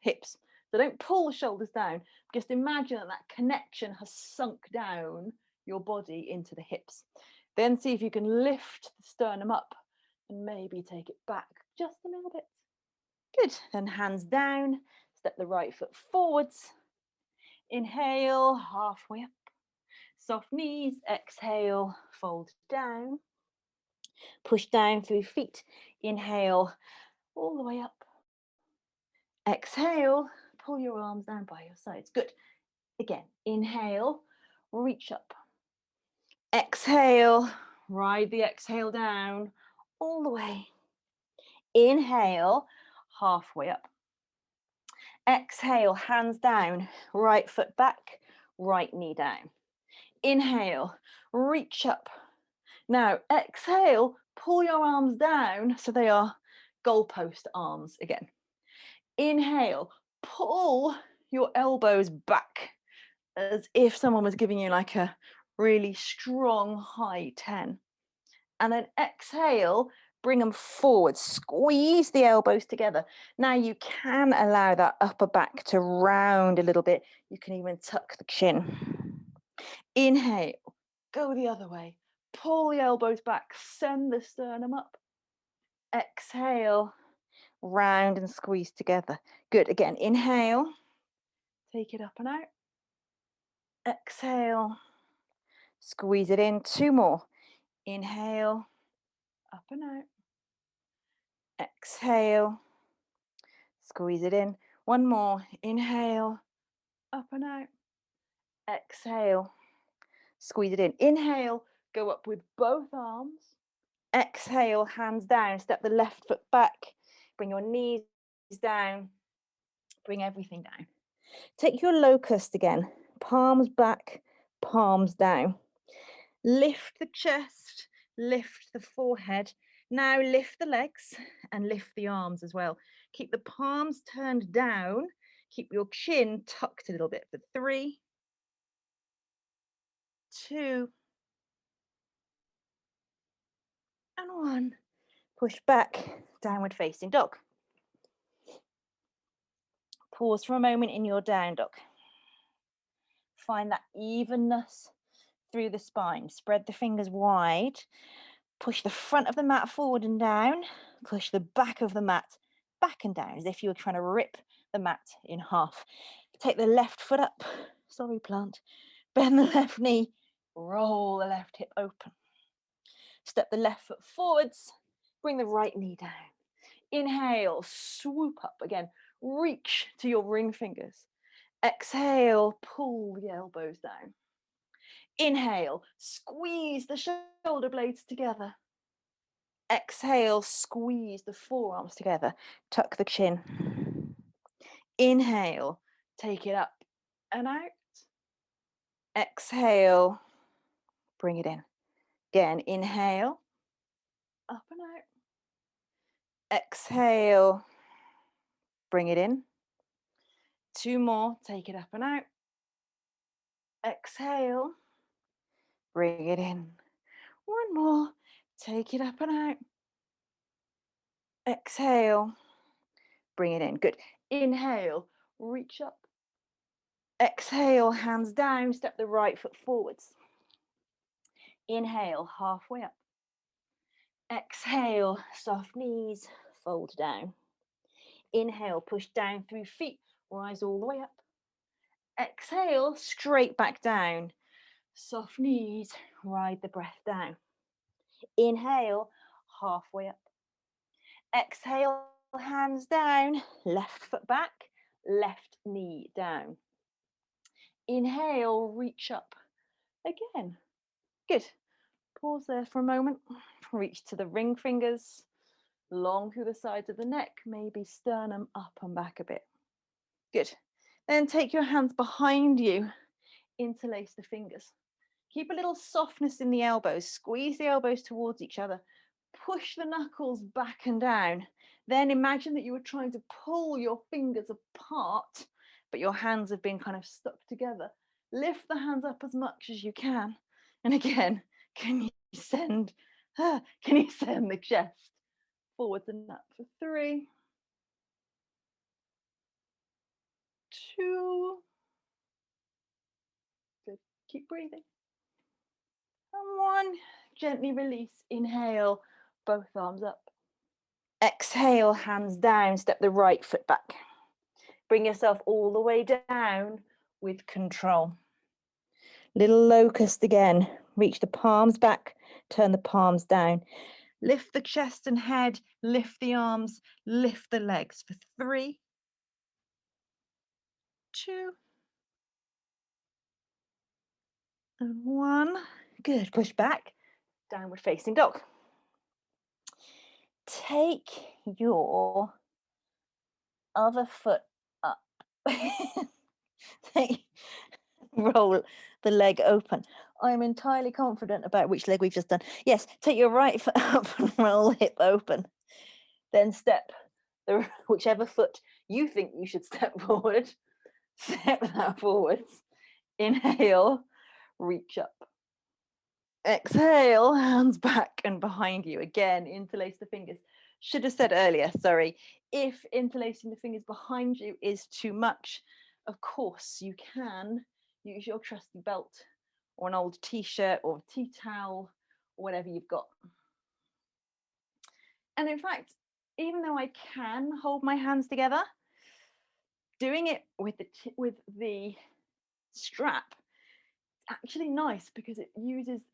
hips. So don't pull the shoulders down. Just imagine that that connection has sunk down your body into the hips. Then see if you can lift the sternum up and maybe take it back just a little bit. Good. Then hands down. Step the right foot forwards. Inhale, halfway up. Soft knees. Exhale, fold down. Push down through feet. Inhale, all the way up. Exhale, pull your arms down by your sides. Good. Again, inhale, reach up. Exhale, ride the exhale down all the way. Inhale, halfway up. Exhale, hands down, right foot back, right knee down. Inhale, reach up. Now, exhale, pull your arms down so they are goalpost arms again. Inhale, pull your elbows back as if someone was giving you like a really strong high 10. And then exhale, bring them forward, squeeze the elbows together. Now you can allow that upper back to round a little bit. You can even tuck the chin. Inhale, go the other way. Pull the elbows back, send the sternum up. Exhale, round and squeeze together. Good. Again, inhale, take it up and out. Exhale, squeeze it in. Two more. Inhale, up and out. Exhale, squeeze it in. One more. Inhale, up and out. Exhale, squeeze it in. Inhale, go up with both arms. Exhale, hands down. Step the left foot back. Bring your knees down. Bring everything down. Take your locust again. Palms back, palms down. Lift the chest, lift the forehead. Now lift the legs and lift the arms as well. Keep the palms turned down. Keep your chin tucked a little bit for 3, 2, and 1. Push back, downward facing dog. Pause for a moment in your down dog. Find that evenness through the spine. Spread the fingers wide. Push the front of the mat forward and down. Push the back of the mat back and down as if you were trying to rip the mat in half. Take the left foot up. Sorry, plant. Bend the left knee. Roll the left hip open. Step the left foot forwards. Bring the right knee down. Inhale, swoop up again. Reach to your ring fingers. Exhale, pull the elbows down. Inhale, squeeze the shoulder blades together. Exhale, squeeze the forearms together. Tuck the chin. Inhale, take it up and out. Exhale, bring it in. Again, inhale, up and out. Exhale, bring it in. 2 more, take it up and out. Exhale, bring it in. 1 more, take it up and out. Exhale, bring it in. Good. Inhale, reach up. Exhale, hands down, step the right foot forwards. Inhale, halfway up. Exhale, soft knees, fold down. Inhale, push down through feet, rise all the way up. Exhale, straight back down. Soft knees, ride the breath down. Inhale, halfway up. Exhale, hands down, left foot back, left knee down. Inhale, reach up again. Good. Pause there for a moment. Reach to the ring fingers, long through the sides of the neck, maybe sternum up and back a bit. Good. Then take your hands behind you, interlace the fingers. Keep a little softness in the elbows, squeeze the elbows towards each other, push the knuckles back and down. Then imagine that you were trying to pull your fingers apart, but your hands have been kind of stuck together. Lift the hands up as much as you can. And again, can you send the chest forwards and up for 3, 2, good, keep breathing. And 1, gently release, inhale, both arms up. Exhale, hands down, step the right foot back. Bring yourself all the way down with control. Little locust again, reach the palms back, turn the palms down. Lift the chest and head, lift the arms, lift the legs for 3, 2, and 1. Good, push back, downward facing dog. Take your other foot up. Roll the leg open. I'm entirely confident about which leg we've just done. Yes, take your right foot up and roll hip open. Then step whichever foot you think you should step forward. Step that forwards. Inhale, reach up. Exhale, hands back and behind you. Again, interlace the fingers. Should have said earlier, sorry, if interlacing the fingers behind you is too much, of course you can use your trusty belt or an old t-shirt or tea towel or whatever you've got. And in fact, even though I can hold my hands together, doing it with the strap actually nice because it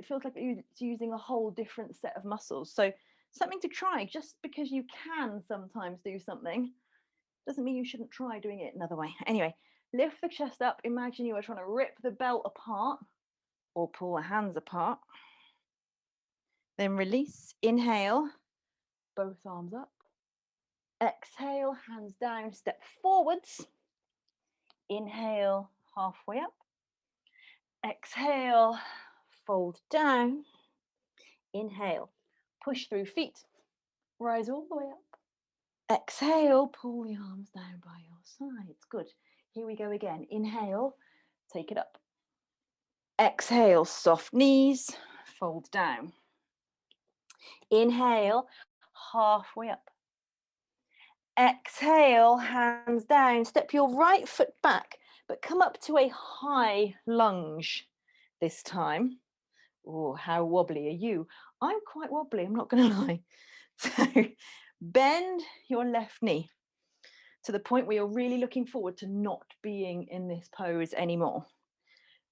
feels like it's using a whole different set of muscles. So something to try. Just because you can sometimes do something doesn't mean you shouldn't try doing it another way. Anyway, lift the chest up. Imagine you are trying to rip the belt apart or pull the hands apart. Then release. Inhale, both arms up. Exhale, hands down, step forwards. Inhale, halfway up. Exhale, fold down. Inhale, push through feet, rise all the way up. Exhale, pull the arms down by your sides. Good. Here we go again. Inhale, take it up. Exhale, soft knees, fold down. Inhale, halfway up. Exhale, hands down. Step your right foot back, but come up to a high lunge this time. Oh, how wobbly are you? I'm quite wobbly, I'm not going to lie. So bend your left knee to the point where you're really looking forward to not being in this pose anymore.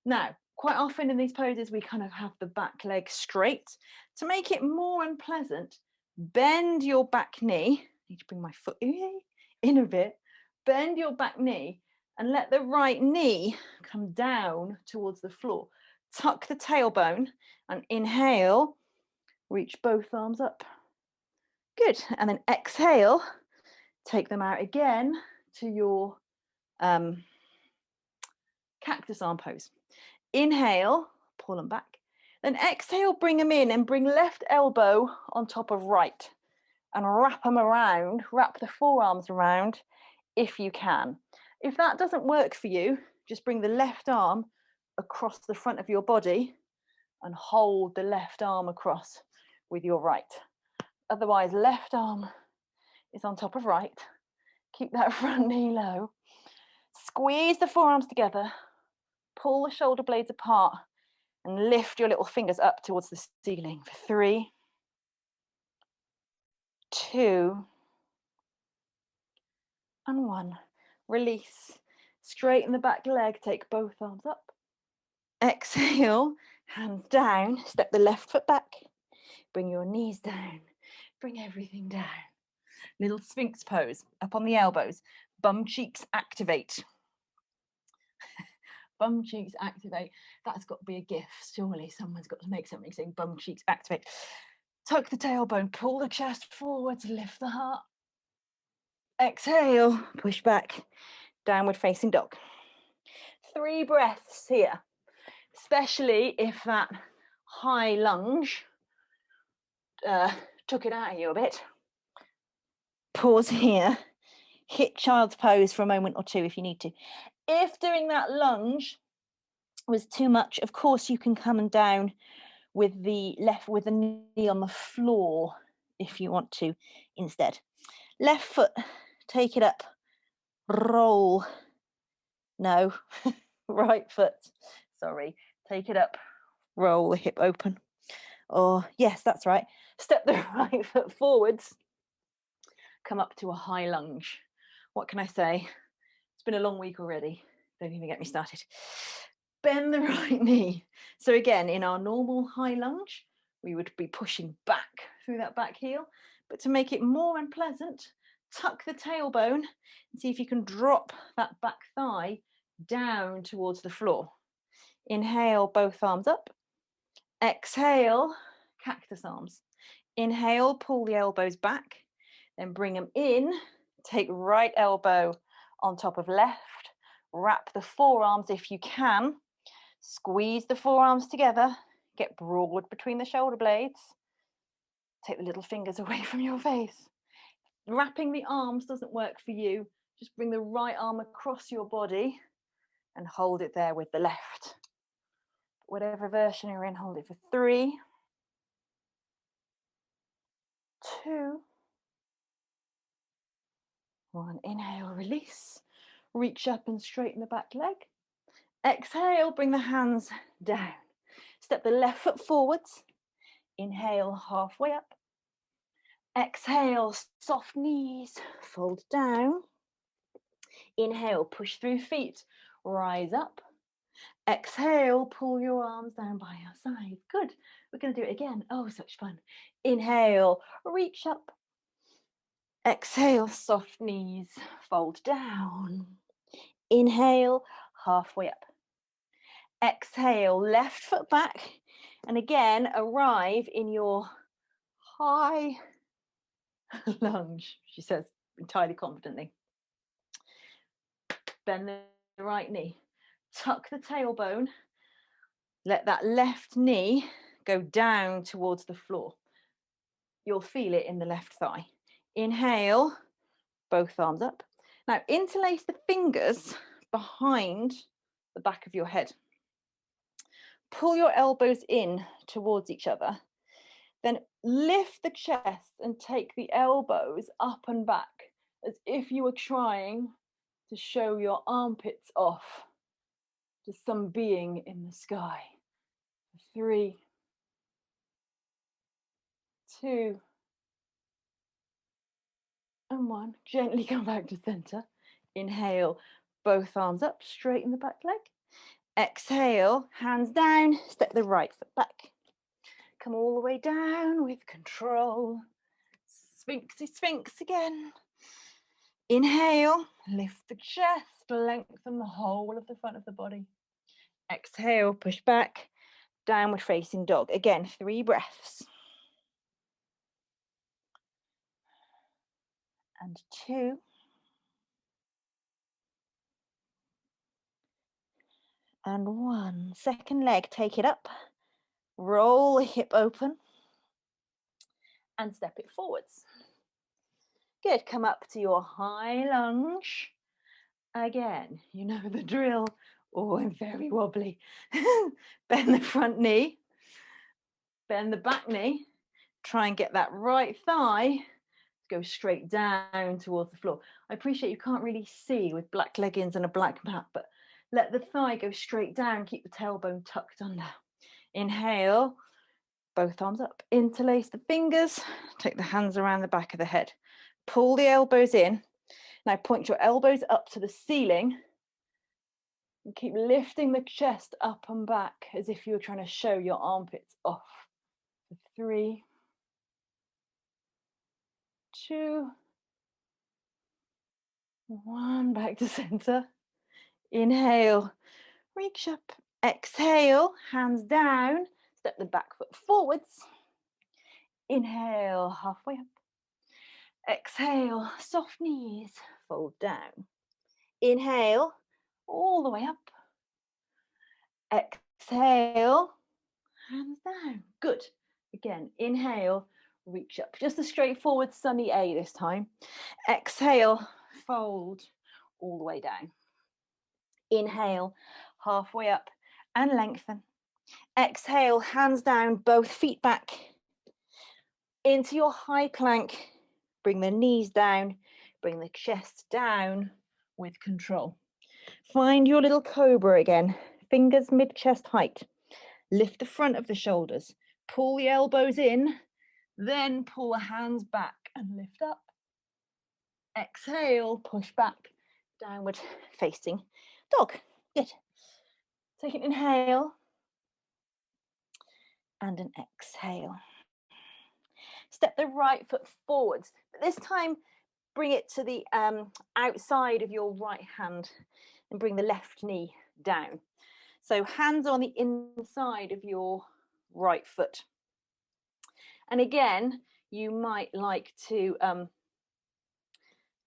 Now, quite often in these poses, we kind of have the back leg straight. To make it more unpleasant, bend your back knee. I need to bring my foot in a bit. Bend your back knee and let the right knee come down towards the floor. Tuck the tailbone and inhale, reach both arms up. Good. And then exhale, take them out again to your cactus arm pose. Inhale, pull them back. Then exhale, bring them in and bring left elbow on top of right and wrap them around, wrap the forearms around if you can. If that doesn't work for you, just bring the left arm across the front of your body and hold the left arm across with your right. Otherwise, left arm is on top of right. Keep that front knee low. Squeeze the forearms together. Pull the shoulder blades apart and lift your little fingers up towards the ceiling for 3, 2, and 1. Release. Straighten the back leg. Take both arms up. Exhale. Hands down. Step the left foot back. Bring your knees down. Bring everything down. Little Sphinx pose. Up on the elbows. Bum cheeks activate. Bum cheeks activate. That's got to be a gift. Surely someone's got to make something saying bum cheeks activate. Tuck the tailbone. Pull the chest forwards. Lift the heart. Exhale. Push back. Downward facing dog. 3 breaths here, especially if that high lunge took it out of you a bit. Pause here. Hit child's pose for a moment or two if you need to. If doing that lunge was too much, of course you can come down with the knee on the floor if you want to instead. Left foot, take it up, roll. No, right foot, sorry, take it up, roll the hip open. Or yes, that's right, step the right foot forwards, come up to a high lunge. What can I say? It's been a long week already. Don't even get me started. Bend the right knee. So again, in our normal high lunge, we would be pushing back through that back heel. But to make it more unpleasant, tuck the tailbone and see if you can drop that back thigh down towards the floor. Inhale, both arms up. Exhale, cactus arms. Inhale, pull the elbows back. Then bring them in. Take right elbow on top of left. Wrap the forearms if you can. Squeeze the forearms together. Get broad between the shoulder blades. Take the little fingers away from your face. Wrapping the arms doesn't work for you. Just bring the right arm across your body and hold it there with the left. Whatever version you're in, hold it for 3, 2, 1. Inhale, release. Reach up and straighten the back leg. Exhale, bring the hands down. Step the left foot forwards. Inhale, halfway up. Exhale, soft knees, fold down. Inhale, push through feet, rise up. Exhale, pull your arms down by your side. Good. We're going to do it again. Oh, such fun. Inhale, reach up. Exhale, soft knees, fold down. Inhale, halfway up. Exhale, left foot back. And again, arrive in your high lunge, she says entirely confidently. Bend the right knee. Tuck the tailbone. Let that left knee go down towards the floor. You'll feel it in the left thigh. Inhale, both arms up. Now interlace the fingers behind the back of your head. Pull your elbows in towards each other. Then lift the chest and take the elbows up and back as if you were trying to show your armpits off to some being in the sky. 3, 2, and 1. Gently come back to center. Inhale, both arms up, straighten the back leg. Exhale, hands down, step the right foot back. Come all the way down with control. Sphinxy Sphinx again. Inhale, lift the chest, lengthen the whole of the front of the body. Exhale, push back, downward facing dog. Again, 3 breaths. And 2. And 1. Second leg, take it up. Roll the hip open. And step it forwards. Good, come up to your high lunge. Again, you know the drill. Oh, I'm very wobbly. Bend the front knee. Bend the back knee. Try and get that right thigh go straight down towards the floor. I appreciate you can't really see with black leggings and a black mat, but let the thigh go straight down. Keep the tailbone tucked under. Inhale, both arms up. Interlace the fingers. Take the hands around the back of the head. Pull the elbows in. Now point your elbows up to the ceiling. And keep lifting the chest up and back as if you were trying to show your armpits off. 3, 2, 1, back to center. Inhale, reach up. Exhale, hands down. Step the back foot forwards. Inhale, halfway up. Exhale, soft knees, fold down. Inhale, all the way up. Exhale, hands down. Good. Again, inhale, reach up. Just a straightforward sunny A this time. Exhale, fold all the way down. Inhale, halfway up and lengthen. Exhale, hands down, both feet back. Into your high plank. Bring the knees down, bring the chest down with control. Find your little cobra again. Fingers mid-chest height. Lift the front of the shoulders. Pull the elbows in, then pull the hands back and lift up. Exhale, push back, downward facing dog. Good. Take an inhale and an exhale. Step the right foot forwards, but this time bring it to the outside of your right hand and bring the left knee down. So hands on the inside of your right foot. And again, you might like to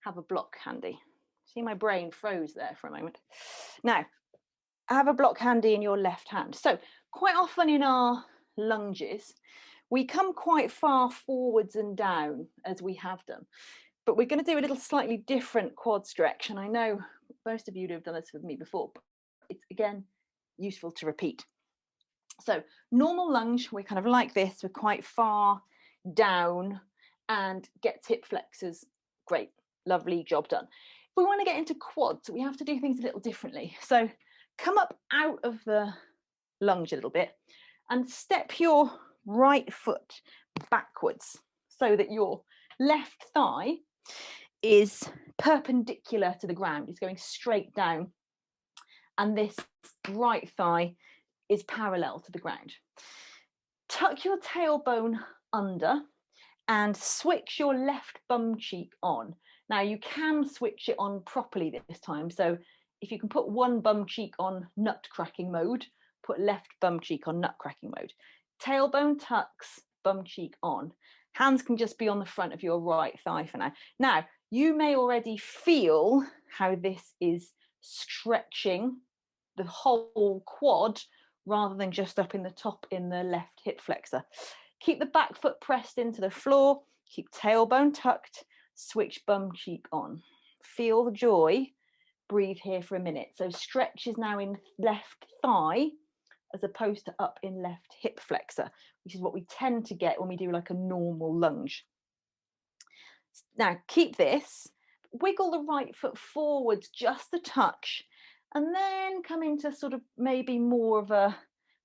have a block handy. See, my brain froze there for a moment. Now, have a block handy in your left hand. So quite often in our lunges, we come quite far forwards and down as we have done. But we're going to do a little slightly different quad stretch. And I know most of you have done this with me before, but it's, again, useful to repeat. So normal lunge, we're kind of like this. We're quite far down and get hip flexors. Great, lovely, job done. If we want to get into quads, we have to do things a little differently. So come up out of the lunge a little bit and step your right foot backwards so that your left thigh is perpendicular to the ground. It's going straight down. And this right thigh is parallel to the ground. Tuck your tailbone under and switch your left bum cheek on. Now you can switch it on properly this time. So if you can put one bum cheek on nut cracking mode, put left bum cheek on nut cracking mode. Tailbone tucks, bum cheek on. Hands can just be on the front of your right thigh for now. Now, you may already feel how this is stretching the whole quad rather than just up in the top in the left hip flexor. Keep the back foot pressed into the floor, keep tailbone tucked, switch bum cheek on. Feel the joy, breathe here for a minute. So stretch is now in left thigh as opposed to up in left hip flexor, which is what we tend to get when we do like a normal lunge. Now keep this, wiggle the right foot forwards just a touch, and then come into sort of maybe more of a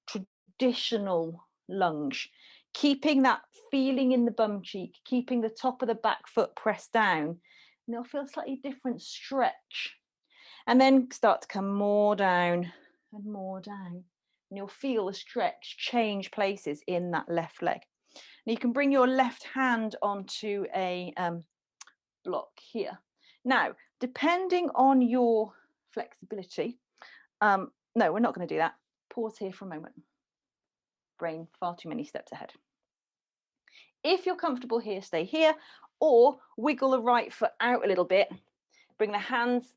traditional lunge, keeping that feeling in the bum cheek, keeping the top of the back foot pressed down, and it'll feel a slightly different stretch. And then start to come more down and more down. And you'll feel the stretch change places in that left leg. And you can bring your left hand onto a block here. Now, depending on your flexibility, no, we're not going to do that. Pause here for a moment. Brain far too many steps ahead. If you're comfortable here, stay here, or wiggle the right foot out a little bit. Bring the hands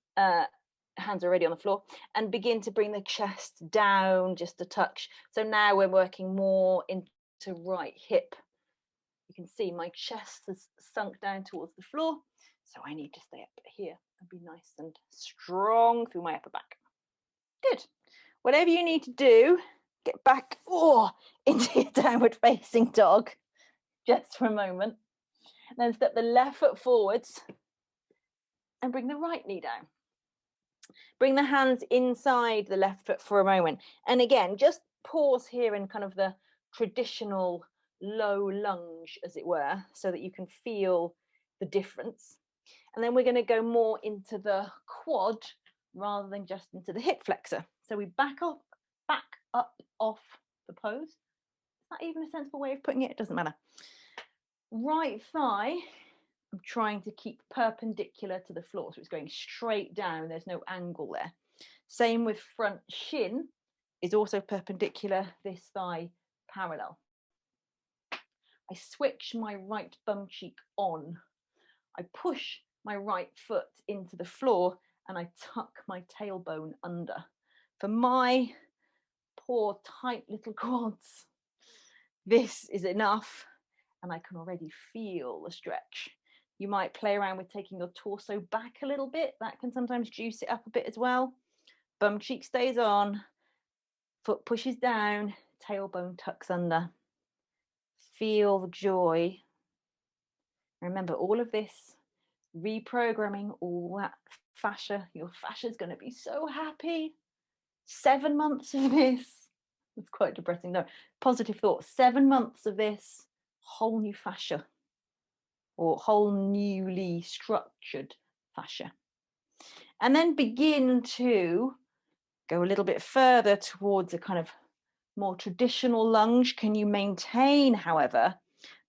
already on the floor, and begin to bring the chest down just a touch. So now we're working more into right hip. You can see my chest has sunk down towards the floor, so I need to stay up here and be nice and strong through my upper back. Good. Whatever you need to do, get back into your downward facing dog just for a moment. Then step the left foot forwards and bring the right knee down. Bring the hands inside the left foot for a moment. And again, just pause here in kind of the traditional low lunge, as it were, so that you can feel the difference. And then we're going to go more into the quad rather than just into the hip flexor. So we back up off the pose. Is that even a sensible way of putting it? It doesn't matter. Right thigh, I'm trying to keep perpendicular to the floor, so it's going straight down. There's no angle there. Same with front shin is also perpendicular, this thigh parallel. I switch my right bum cheek on. I push my right foot into the floor and I tuck my tailbone under. For my poor tight little quads, this is enough, and I can already feel the stretch. You might play around with taking your torso back a little bit. That can sometimes juice it up a bit as well. Bum cheek stays on, foot pushes down, tailbone tucks under. Feel the joy. Remember, all of this reprogramming all that fascia. Your fascia is going to be so happy. 7 months of this. It's quite depressing though. Positive thought. 7 months of this, whole new fascia, or whole newly structured fascia. And then begin to go a little bit further towards a kind of more traditional lunge. Can you maintain, however,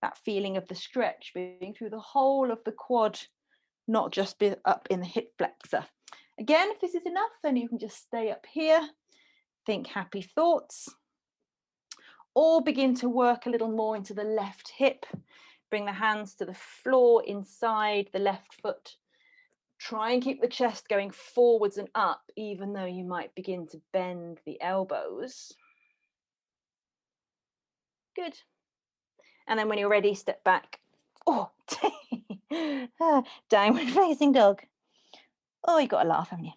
that feeling of the stretch being through the whole of the quad, not just be up in the hip flexor? Again, if this is enough, then you can just stay up here, think happy thoughts, or begin to work a little more into the left hip. Bring the hands to the floor inside the left foot. Try and keep the chest going forwards and up, even though you might begin to bend the elbows. Good. And then when you're ready, step back. Oh, downward facing dog. Oh, you got to laugh, haven't you?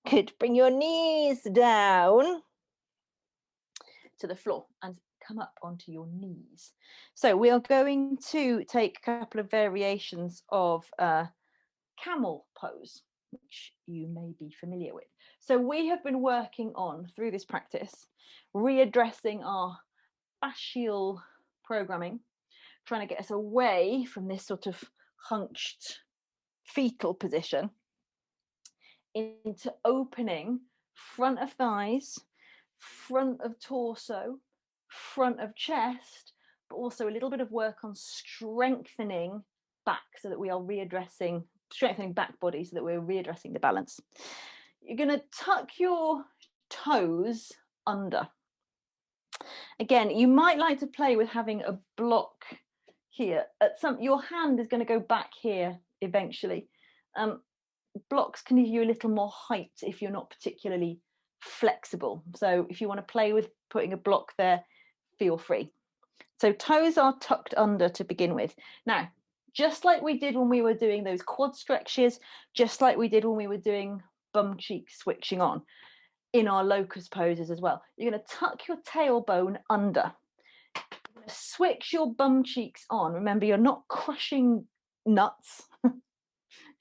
Good. Bring your knees down to the floor and come up onto your knees. So we are going to take a couple of variations of camel pose, which you may be familiar with. So we have been working on, through this practice, readdressing our fascial programming, trying to get us away from this sort of hunched fetal position into opening front of thighs, front of torso, front of chest, but also a little bit of work on strengthening back so that we are readdressing, strengthening back body so that we're readdressing the balance. You're going to tuck your toes under. Again, you might like to play with having a block here. Your hand is going to go back here eventually. Blocks can give you a little more height if you're not particularly flexible. So if you want to play with putting a block there, feel free. So toes are tucked under to begin with. Now, just like we did when we were doing those quad stretches, just like we did when we were doing bum cheek switching on in our locust poses as well, you're going to tuck your tailbone under. You're going to switch your bum cheeks on. Remember, you're not crushing nuts.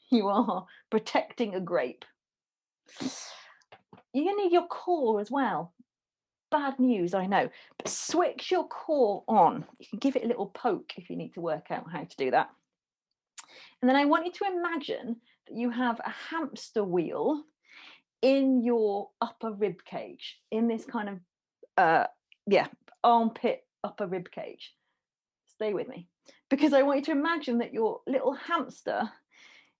You are protecting a grape. You're going to need your core as well. Bad news, I know, but switch your core on. You can give it a little poke if you need to work out how to do that. And then I want you to imagine that you have a hamster wheel in your upper rib cage, in this kind of armpit upper rib cage. Stay with me, because I want you to imagine that your little hamster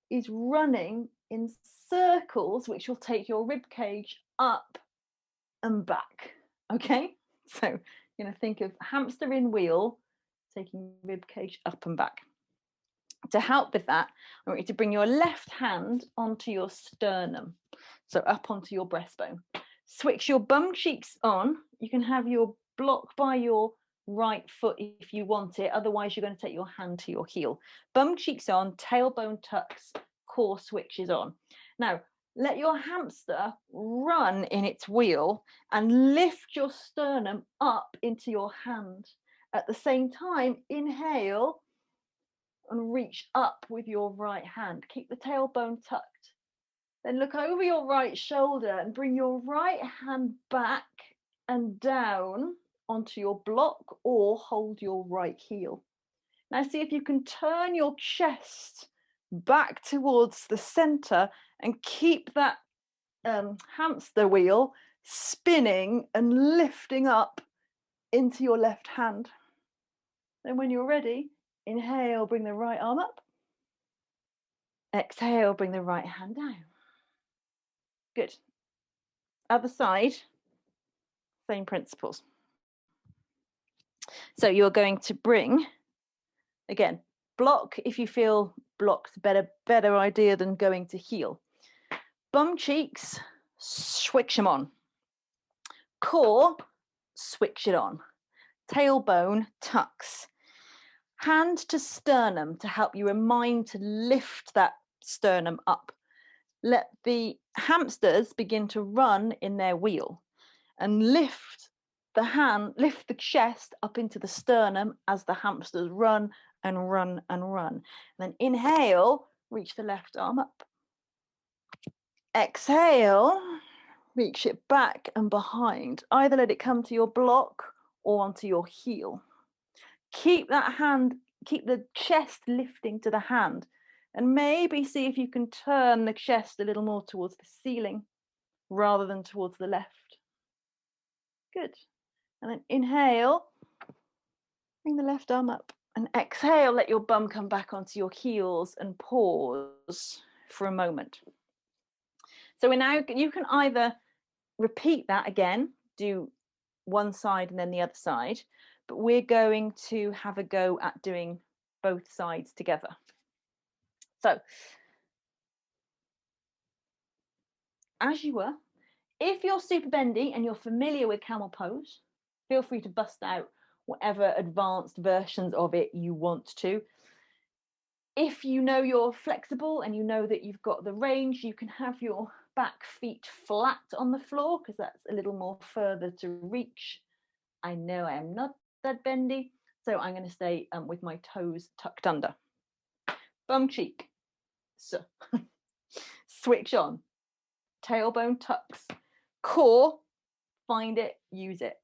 is running in circles, which will take your rib cage up and back. Okay, so you're going to think of hamster in wheel taking rib cage up and back. To help with that, I want you to bring your left hand onto your sternum, so up onto your breastbone. Switch your bum cheeks on. You can have your block by your right foot if you want it, otherwise you're going to take your hand to your heel. Bum cheeks on, tailbone tucks, core switches on. Now let your hamster run in its wheel and lift your sternum up into your hand. At the same time, inhale, and reach up with your right hand. Keep the tailbone tucked. Then look over your right shoulder and bring your right hand back and down onto your block, or hold your right heel. Now see if you can turn your chest back towards the center and keep that hamster wheel spinning and lifting up into your left hand. Then when you're ready, inhale, bring the right arm up. Exhale, bring the right hand down. Good. Other side, same principles. So you're going to bring, again, block if you feel block's better idea than going to heel. Bum cheeks, switch them on. Core, switch it on. Tailbone tucks. Hand to sternum to help you remind to lift that sternum up. Let the hamsters begin to run in their wheel and lift the chest up into the sternum as the hamsters run and run and run. And then inhale, reach the left arm up. Exhale, reach it back and behind. Either let it come to your block or onto your heel. Keep the chest lifting to the hand, and maybe see if you can turn the chest a little more towards the ceiling rather than towards the left. Good. And then inhale, bring the left arm up, and exhale, let your bum come back onto your heels and pause for a moment. So you can either repeat that again, do one side and then the other side, but we're going to have a go at doing both sides together. So, as you were, if you're super bendy and you're familiar with camel pose, feel free to bust out whatever advanced versions of it you want to. If you know you're flexible and you know that you've got the range, you can have your back feet flat on the floor because that's a little more further to reach. I know I am not that bendy, so I'm going to stay with my toes tucked under. Bum cheek. So switch on. Tailbone tucks. Core, find it, use it.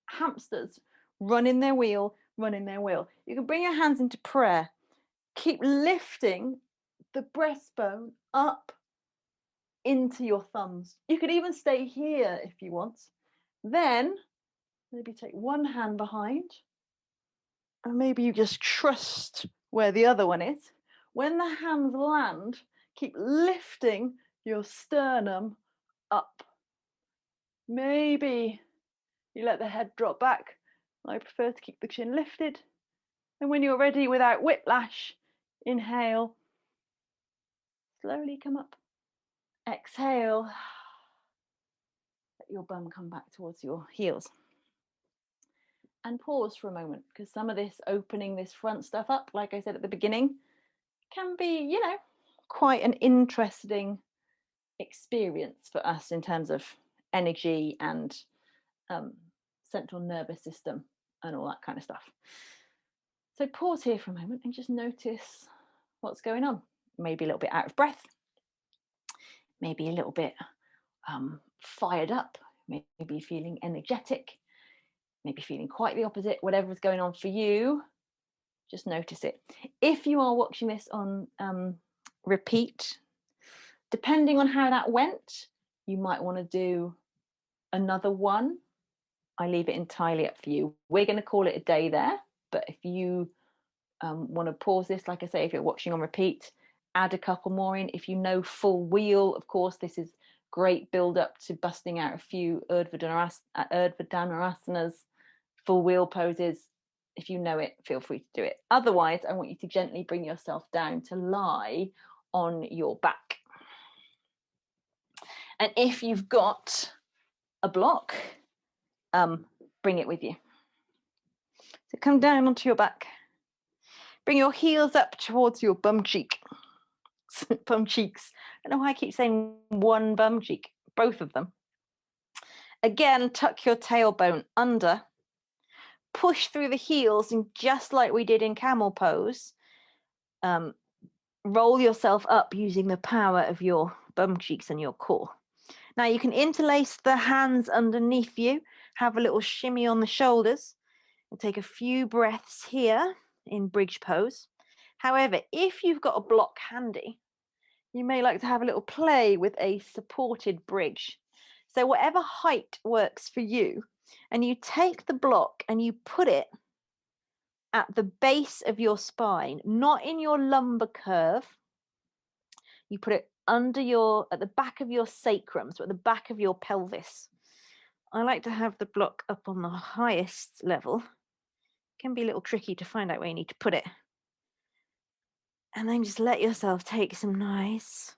Hamsters, run in their wheel, run in their wheel. You can bring your hands into prayer. Keep lifting the breastbone up into your thumbs. You could even stay here if you want. Then maybe take one hand behind, and maybe you just trust where the other one is. When the hands land, keep lifting your sternum up. Maybe you let the head drop back. I prefer to keep the chin lifted. And when you're ready, without whiplash, inhale. Slowly come up. Exhale. Let your bum come back towards your heels. And pause for a moment, because some of this opening this front stuff up, like I said at the beginning, can be, quite an interesting experience for us in terms of energy and central nervous system and all that kind of stuff. So pause here for a moment and just notice what's going on. Maybe a little bit out of breath, maybe a little bit fired up, maybe feeling energetic, maybe feeling quite the opposite. Whatever's going on for you, just notice it. If you are watching this on repeat, depending on how that went, you might want to do another one. I leave it entirely up for you. We're going to call it a day there, but if you want to pause this, like I say, if you're watching on repeat, add a couple more in. If you know full wheel, of course, this is great build up to busting out a few Urdhva Dhanurasanas, full wheel poses. If you know it, feel free to do it. Otherwise, I want you to gently bring yourself down to lie on your back. And if you've got a block, bring it with you. So come down onto your back. Bring your heels up towards your bum cheek. Bum cheeks. I don't know why I keep saying one bum cheek, both of them. Again, tuck your tailbone under. Push through the heels, and just like we did in camel pose, roll yourself up using the power of your bum cheeks and your core. Now you can interlace the hands underneath you, have a little shimmy on the shoulders, and take a few breaths here in bridge pose. However, if you've got a block handy, you may like to have a little play with a supported bridge. So whatever height works for you, and you take the block and you put it at the base of your spine, not in your lumbar curve. You put it at the back of your sacrum, so at the back of your pelvis. I like to have the block up on the highest level. It can be a little tricky to find out where you need to put it. And then just let yourself take some nice,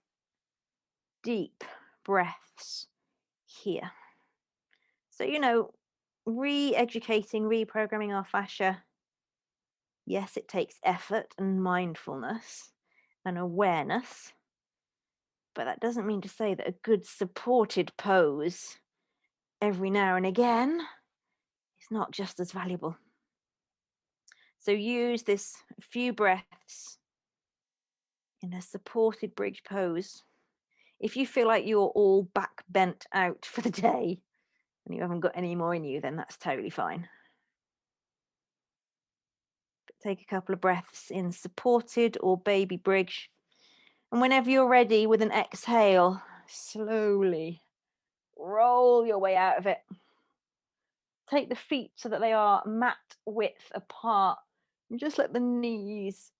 deep breaths here. So, re-educating, reprogramming our fascia. Yes, it takes effort and mindfulness and awareness, but that doesn't mean to say that a good supported pose every now and again is not just as valuable. So use this few breaths in a supported bridge pose. If you feel like you're all back bent out for the day and you haven't got any more in you, then that's totally fine. But take a couple of breaths in supported or baby bridge. And whenever you're ready with an exhale, slowly roll your way out of it. Take the feet so that they are mat width apart and just let the knees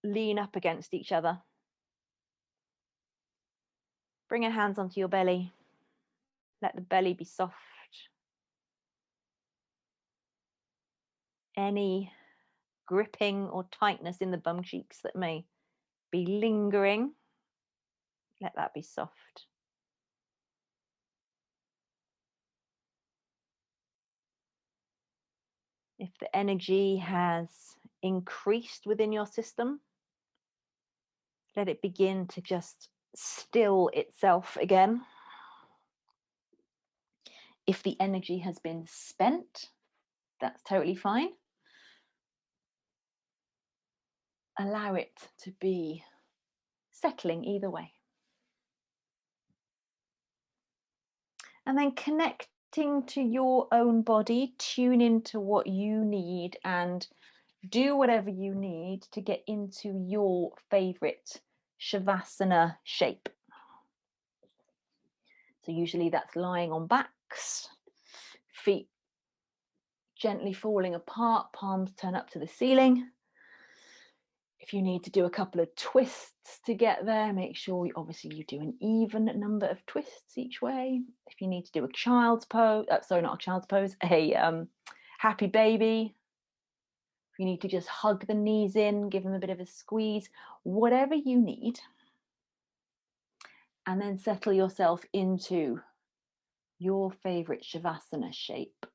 lean up against each other. Bring your hands onto your belly. Let the belly be soft. Any gripping or tightness in the bum cheeks that may be lingering, let that be soft. If the energy has increased within your system, let it begin to just still itself again. If the energy has been spent, that's totally fine. Allow it to be settling either way. And then connecting to your own body, tune into what you need and do whatever you need to get into your favorite Shavasana shape. So usually that's lying on backs, feet gently falling apart, palms turn up to the ceiling. If you need to do a couple of twists to get there, make sure obviously you do an even number of twists each way. If you need to do a child's pose, not a child's pose, a happy baby. If you need to just hug the knees in, give them a bit of a squeeze, whatever you need. And then settle yourself into your favorite Shavasana shape.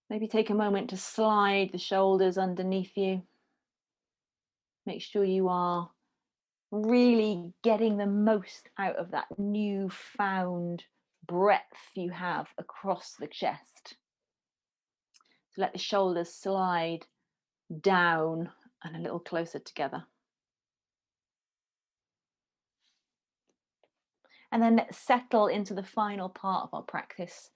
Maybe take a moment to slide the shoulders underneath you. Make sure you are really getting the most out of that newfound breadth you have across the chest. So let the shoulders slide down and a little closer together. And then let's settle into the final part of our practice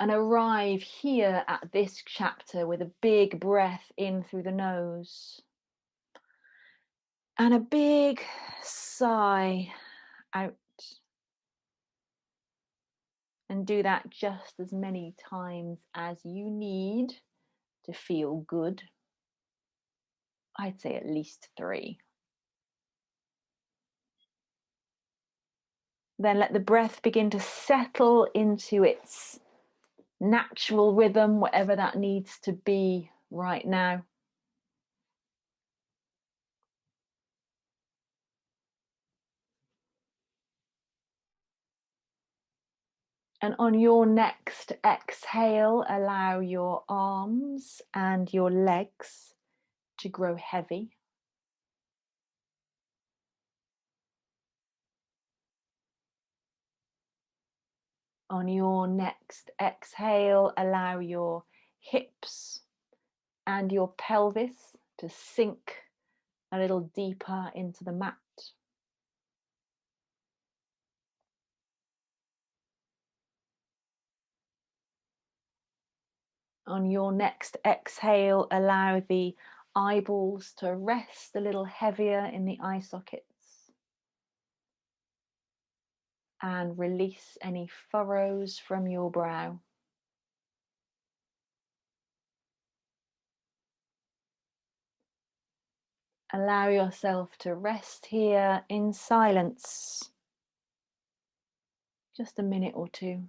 and arrive here at this chapter with a big breath in through the nose and a big sigh out. And do that just as many times as you need to feel good. I'd say at least 3. Then let the breath begin to settle into its natural rhythm, whatever that needs to be right now. And on your next exhale, allow your arms and your legs to grow heavy. On your next exhale, allow your hips and your pelvis to sink a little deeper into the mat. On your next exhale, allow the eyeballs to rest a little heavier in the eye sockets and release any furrows from your brow. Allow yourself to rest here in silence, just a minute or two.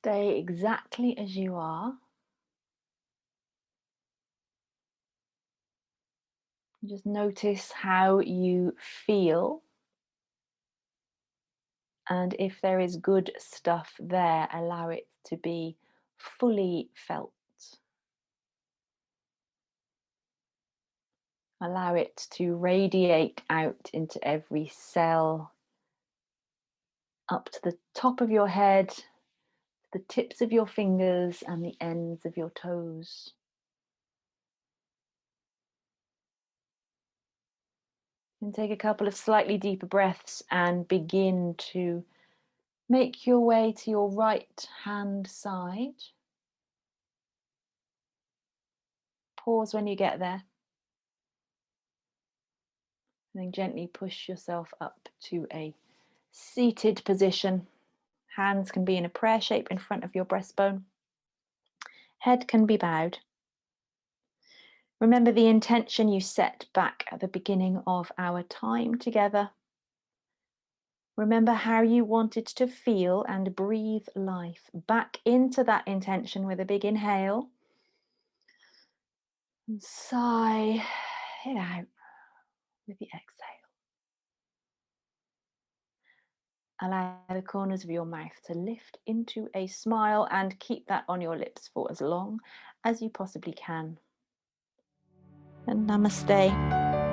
Stay exactly as you are. Just notice how you feel. And if there is good stuff there, allow it to be fully felt. Allow it to radiate out into every cell, up to the top of your head, the tips of your fingers and the ends of your toes. And take a couple of slightly deeper breaths and begin to make your way to your right hand side. Pause when you get there. And then gently push yourself up to a seated position. Hands can be in a prayer shape in front of your breastbone. Head can be bowed. Remember the intention you set back at the beginning of our time together. Remember how you wanted to feel and breathe life back into that intention with a big inhale. And sigh it out with the exhale. Allow the corners of your mouth to lift into a smile and keep that on your lips for as long as you possibly can. And namaste.